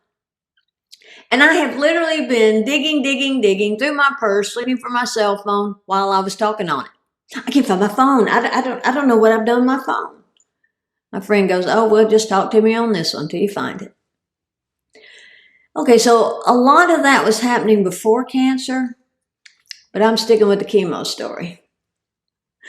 And I have literally been digging through my purse, looking for my cell phone while I was talking on it. I can't find my phone. I don't know what I've done with my phone. My friend goes, "Oh, well, just talk to me on this one till you find it." Okay, so a lot of that was happening before cancer, but I'm sticking with the chemo story.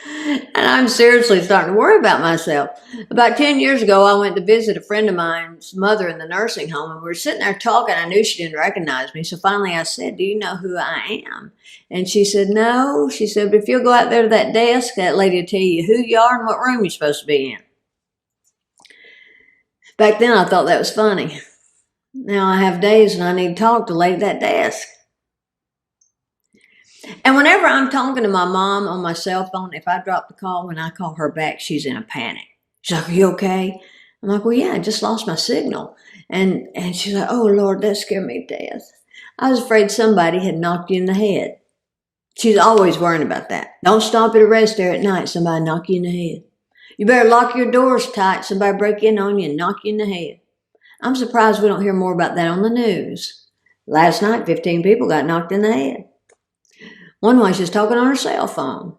And I'm seriously starting to worry about myself. About 10 years ago, I went to visit a friend of mine's mother in the nursing home, and we were sitting there talking. I knew she didn't recognize me. So finally I said, "Do you know who I am?" And she said, "No." She said, "But if you'll go out there to that desk, that lady will tell you who you are and what room you're supposed to be in." Back then, I thought that was funny. Now I have days when I need to talk to lay at that desk. And whenever I'm talking to my mom on my cell phone, if I drop the call, when I call her back, she's in a panic. She's like, "Are you okay?" I'm like, "Well, yeah, I just lost my signal." And she's like, "Oh, Lord, that scared me to death. I was afraid somebody had knocked you in the head." She's always worrying about that. Don't stop at a rest area at night, somebody knock you in the head. You better lock your doors tight, somebody break in on you and knock you in the head. I'm surprised we don't hear more about that on the news. Last night, 15 people got knocked in the head. One was just talking on her cell phone.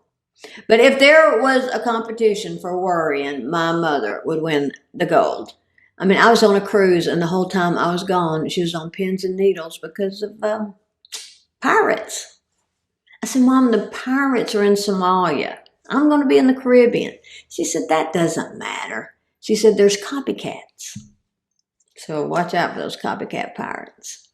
But if there was a competition for worrying, my mother would win the gold. I mean, I was on a cruise, and the whole time I was gone, she was on pins and needles because of pirates. I said, "Mom, the pirates are in Somalia. I'm going to be in the Caribbean." She said, "That doesn't matter." She said, "There's copycats. So watch out for those copycat pirates."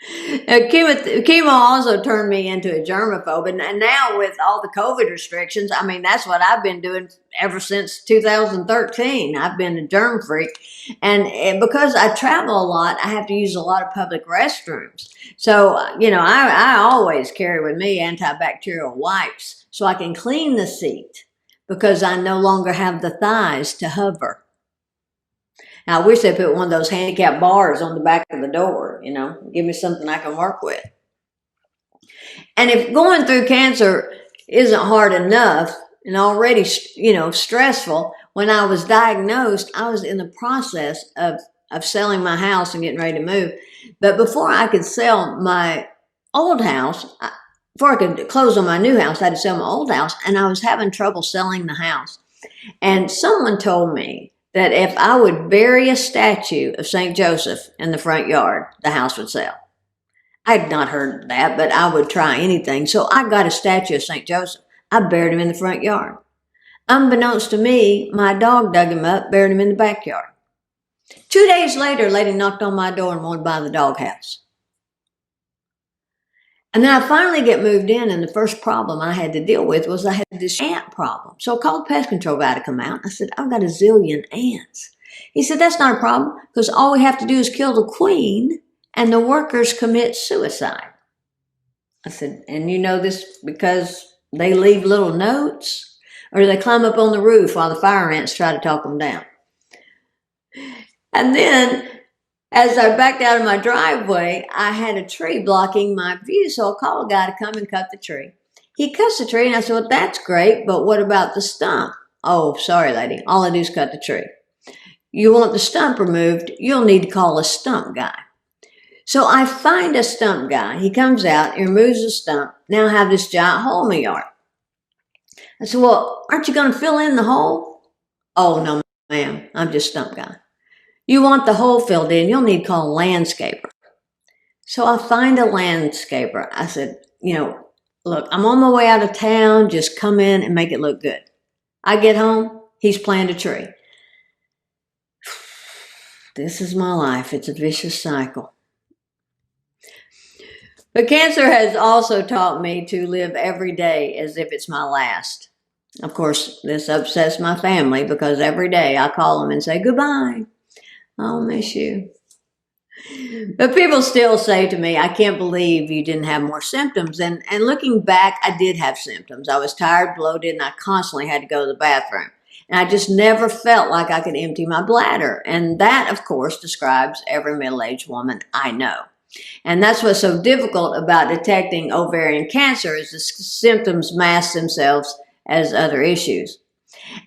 Chemo also turned me into a germaphobe. And now with all the COVID restrictions, I mean, that's what I've been doing ever since 2013. I've been a germ freak. And because I travel a lot, I have to use a lot of public restrooms. So, I always carry with me antibacterial wipes so I can clean the seat because I no longer have the thighs to hover. Now, I wish they put one of those handicap bars on the back of the door, give me something I can work with. And if going through cancer isn't hard enough and already, stressful, when I was diagnosed, I was in the process of selling my house and getting ready to move. But before I could sell my old house, before I could close on my new house, I had to sell my old house, and I was having trouble selling the house. And someone told me that if I would bury a statue of St. Joseph in the front yard, the house would sell. I had not heard that, but I would try anything. So I got a statue of St. Joseph. I buried him in the front yard. Unbeknownst to me, my dog dug him up, buried him in the backyard. 2 days later, a lady knocked on my door and wanted to buy the doghouse. And then I finally get moved in, and the first problem I had to deal with was I had this ant problem. So I called the pest control guy to come out. I said, "I've got a zillion ants." He said, "That's not a problem because all we have to do is kill the queen and the workers commit suicide." I said, "And you know this because they leave little notes? Or do they climb up on the roof while the fire ants try to talk them down?" And then as I backed out of my driveway, I had a tree blocking my view, so I called a guy to come and cut the tree. He cuts the tree, and I said, "Well, that's great, but what about the stump?" "Oh, sorry, lady. All I do is cut the tree. You want the stump removed, you'll need to call a stump guy." So I find a stump guy. He comes out, he removes the stump. Now I have this giant hole in my yard. I said, "Well, aren't you going to fill in the hole?" "Oh, no, ma'am. I'm just stump guy." "You want the hole filled in, you'll need to call a landscaper." So I find a landscaper. I said, "Look, I'm on my way out of town. Just come in and make it look good." I get home, he's planted a tree. This is my life. It's a vicious cycle. But cancer has also taught me to live every day as if it's my last. Of course, this upsets my family because every day I call them and say, "Goodbye. I'll miss you." But people still say to me, "I can't believe you didn't have more symptoms." And looking back, I did have symptoms. I was tired, bloated, and I constantly had to go to the bathroom. And I just never felt like I could empty my bladder. And that, of course, describes every middle-aged woman I know. And that's what's so difficult about detecting ovarian cancer is the symptoms mask themselves as other issues.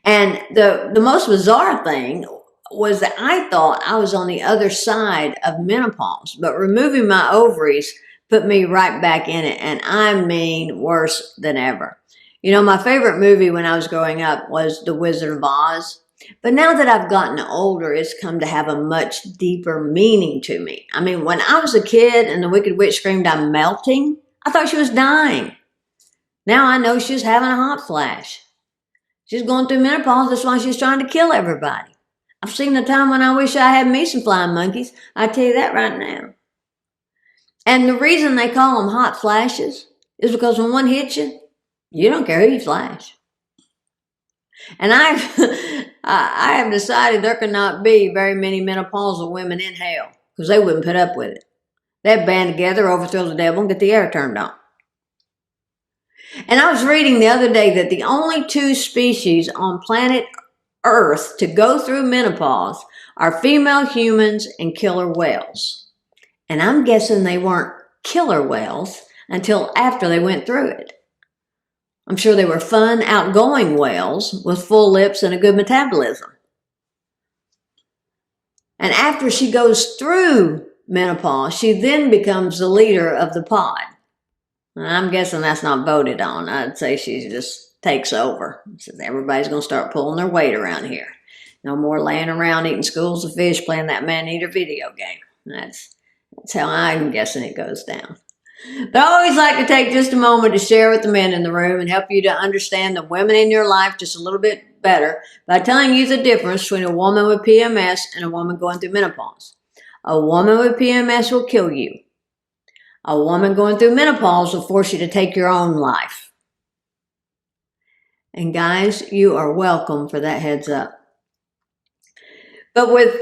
And the most bizarre thing was that I thought I was on the other side of menopause, but removing my ovaries put me right back in it. And I mean, worse than ever. My favorite movie when I was growing up was The Wizard of Oz. But now that I've gotten older, it's come to have a much deeper meaning to me. I mean, when I was a kid and the Wicked Witch screamed, "I'm melting," I thought she was dying. Now I know she's having a hot flash. She's going through menopause. That's why she's trying to kill everybody. I've seen the time when I wish I had me some flying monkeys. I tell you that right now. And the reason they call them hot flashes is because when one hits you, you don't care who you flash. And I have decided there cannot be very many menopausal women in hell because they wouldn't put up with it. They'd band together, overthrow the devil, and get the air turned on. And I was reading the other day that the only two species on planet Earth to go through menopause are female humans and killer whales. And I'm guessing they weren't killer whales until after they went through it. I'm sure they were fun, outgoing whales with full lips and a good metabolism. And after she goes through menopause, she then becomes the leader of the pod. And I'm guessing that's not voted on. I'd say she just takes over. Says everybody's going to start pulling their weight around here. No more laying around eating schools of fish playing that man-eater video game. That's how I'm guessing it goes down. But I always like to take just a moment to share with the men in the room and help you to understand the women in your life just a little bit better by telling you the difference between a woman with PMS and a woman going through menopause. A woman with PMS will kill you. A woman going through menopause will force you to take your own life. And guys, you are welcome for that heads up. But with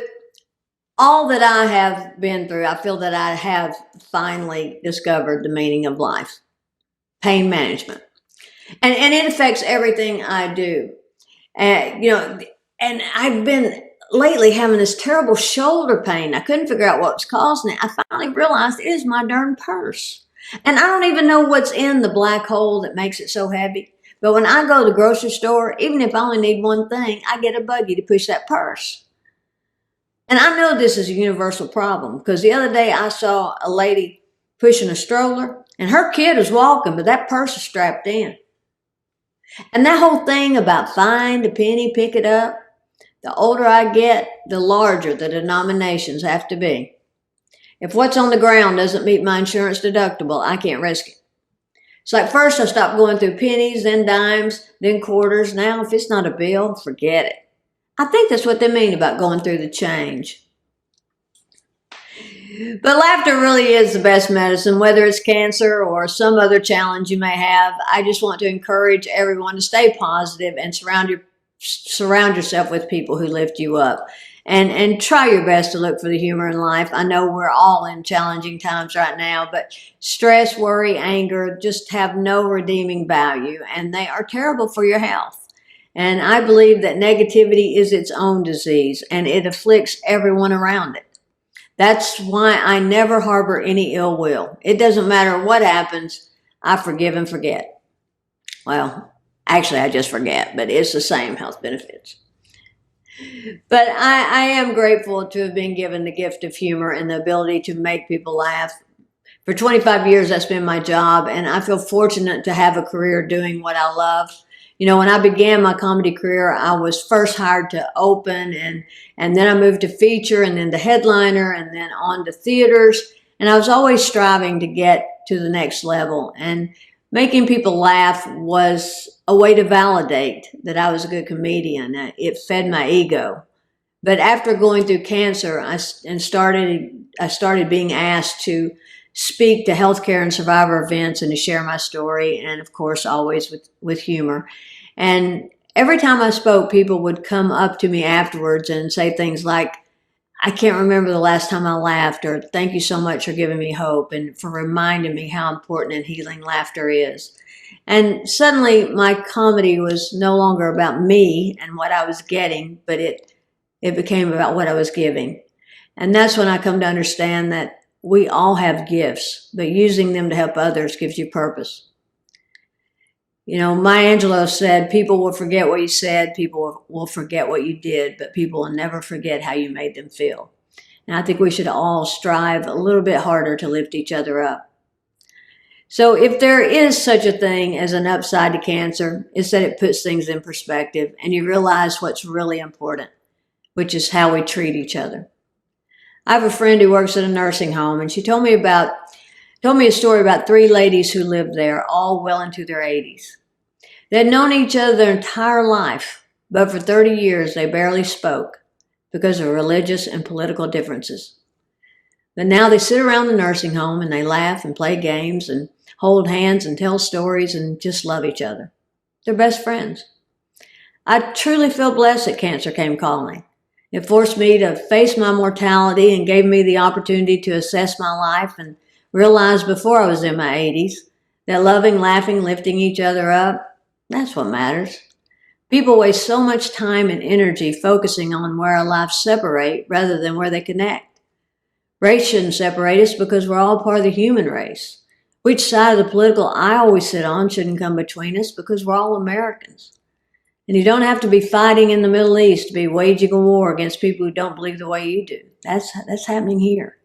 all that I have been through, I feel that I have finally discovered the meaning of life. Pain management. And it affects everything I do. And I've been lately having this terrible shoulder pain. I couldn't figure out what was causing it. I finally realized it is my darn purse. And I don't even know what's in the black hole that makes it so heavy. But when I go to the grocery store, even if I only need one thing, I get a buggy to push that purse. And I know this is a universal problem because the other day I saw a lady pushing a stroller and her kid was walking, but that purse is strapped in. And that whole thing about find a penny, pick it up, the older I get, the larger the denominations have to be. If what's on the ground doesn't meet my insurance deductible, I can't risk it. It's like first I stopped going through pennies, then dimes, then quarters. Now if it's not a bill, forget it. I think that's what they mean about going through the change. But laughter really is the best medicine, whether it's cancer or some other challenge you may have. I just want to encourage everyone to stay positive and surround yourself with people who lift you up. And try your best to look for the humor in life. I know we're all in challenging times right now, but stress, worry, anger just have no redeeming value, and they are terrible for your health. And I believe that negativity is its own disease, and it afflicts everyone around it. That's why I never harbor any ill will. It doesn't matter what happens, I forgive and forget. Well, actually, I just forget, but it's the same health benefits. But I am grateful to have been given the gift of humor and the ability to make people laugh. For 25 years, that's been my job, and I feel fortunate to have a career doing what I love. You know, when I began my comedy career, I was first hired to open, and then I moved to feature, and then to headliner, and then on to theaters. And I was always striving to get to the next level. And making people laugh was a way to validate that I was a good comedian. It fed my ego. But after going through cancer, I started being asked to speak to healthcare and survivor events and to share my story, and of course, always with humor. And every time I spoke, people would come up to me afterwards and say things like, I can't remember the last time I laughed, or thank you so much for giving me hope and for reminding me how important and healing laughter is. And suddenly my comedy was no longer about me and what I was getting, but it became about what I was giving. And that's when I come to understand that we all have gifts, but using them to help others gives you purpose. You know, Maya Angelou said, people will forget what you said, people will forget what you did, but people will never forget how you made them feel. And I think we should all strive a little bit harder to lift each other up. So if there is such a thing as an upside to cancer, it's that it puts things in perspective and you realize what's really important, which is how we treat each other. I have a friend who works at a nursing home, and she told me a story about 3 ladies who lived there, all well into their 80s. They had known each other their entire life, but for 30 years they barely spoke because of religious and political differences. But now they sit around the nursing home and they laugh and play games and hold hands and tell stories and just love each other. They're best friends. I truly feel blessed that cancer came calling. It forced me to face my mortality and gave me the opportunity to assess my life and realize before I was in my 80s that loving, laughing, lifting each other up, that's what matters. People waste so much time and energy focusing on where our lives separate rather than where they connect. Race shouldn't separate us because we're all part of the human race. Which side of the political aisle we sit on shouldn't come between us because we're all Americans. And you don't have to be fighting in the Middle East to be waging a war against people who don't believe the way you do. That's happening here.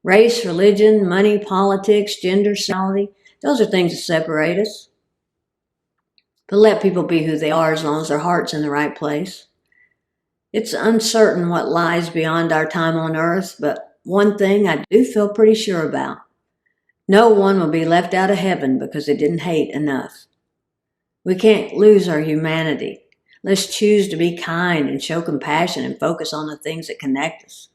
Race, religion, money, politics, gender, sexuality, those are things that separate us. But let people be who they are as long as their heart's in the right place. It's uncertain what lies beyond our time on earth, but one thing I do feel pretty sure about. No one will be left out of heaven because they didn't hate enough. We can't lose our humanity. Let's choose to be kind and show compassion and focus on the things that connect us.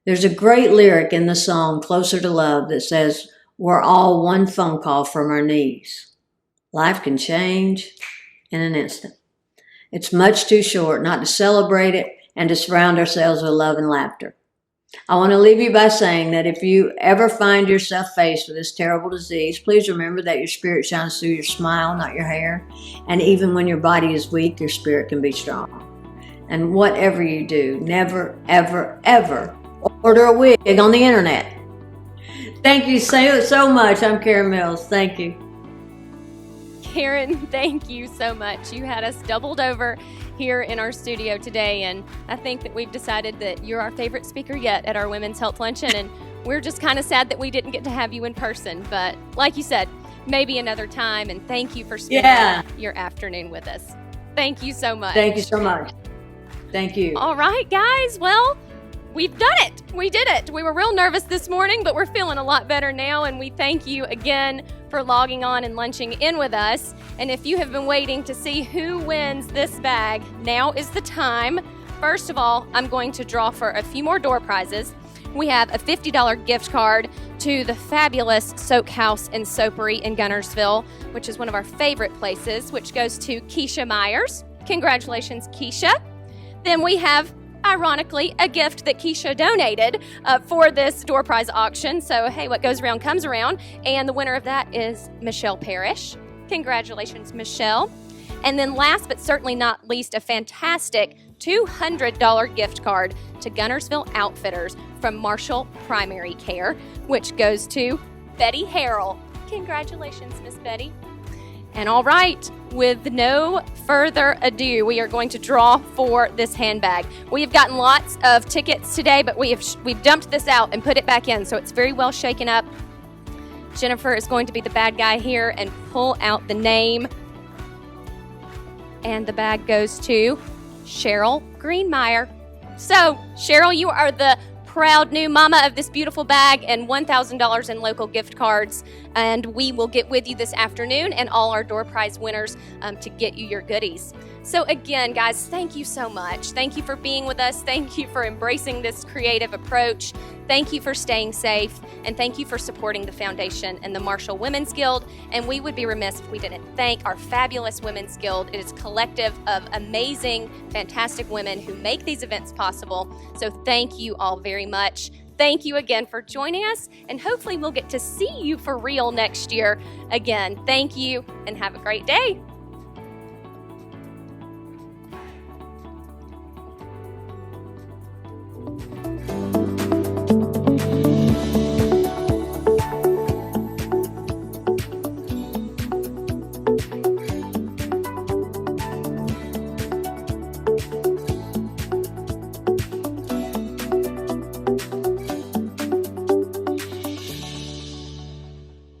There's a great lyric in the song Closer to Love that says, we're all one phone call from our knees. Life can change in an instant. It's much too short not to celebrate it and to surround ourselves with love and laughter. I want to leave you by saying that if you ever find yourself faced with this terrible disease, please remember that your spirit shines through your smile, not your hair. And even when your body is weak, your spirit can be strong. And whatever you do, never, ever, ever order a wig on the internet. Thank you so much. I'm Karen Mills. Thank you. Karen, thank you so much. You had us doubled over here in our studio today, and I think that we've decided that you're our favorite speaker yet at our Women's Health Luncheon, and we're just kind of sad that we didn't get to have you in person, but like you said, maybe another time, and thank you for spending your afternoon with us. Thank you so much. Thank you so much. Thank you. All right, guys. Well, we've done it. We did it. We were real nervous this morning, but we're feeling a lot better now, and we thank you again for logging on and lunching in with us. And if you have been waiting to see who wins this bag, now is the time. First of all, I'm going to draw for a few more door prizes. We have a $50 gift card to the fabulous Soak House and Soapery in Gunnersville, which is one of our favorite places, which goes to Keisha Myers. Congratulations, Keisha. Then we have, ironically, a gift that Keisha donated for this door prize auction. So, hey, what goes around comes around. And the winner of that is Michelle Parrish. Congratulations, Michelle. And then last but certainly not least, a fantastic $200 gift card to Gunnersville Outfitters from Marshall Primary Care, which goes to Betty Harrell. Congratulations, Miss Betty. And all right, with no further ado, we are going to draw for this handbag. We have gotten lots of tickets today, but we've dumped this out and put it back in, so it's very well shaken up. Jennifer is going to be the bad guy here and pull out the name. And the bag goes to Cheryl Greenmeyer. So, Cheryl, you are the proud new mama of this beautiful bag and $1,000 in local gift cards. And we will get with you this afternoon and all our door prize winners to get you your goodies. So again, guys, thank you so much. Thank you for being with us. Thank you for embracing this creative approach. Thank you for staying safe. And thank you for supporting the foundation and the Marshall Women's Guild. And we would be remiss if we didn't thank our fabulous Women's Guild. It is a collective of amazing, fantastic women who make these events possible. So thank you all very much. Thank you again for joining us, and hopefully we'll get to see you for real next year. Again, thank you and have a great day.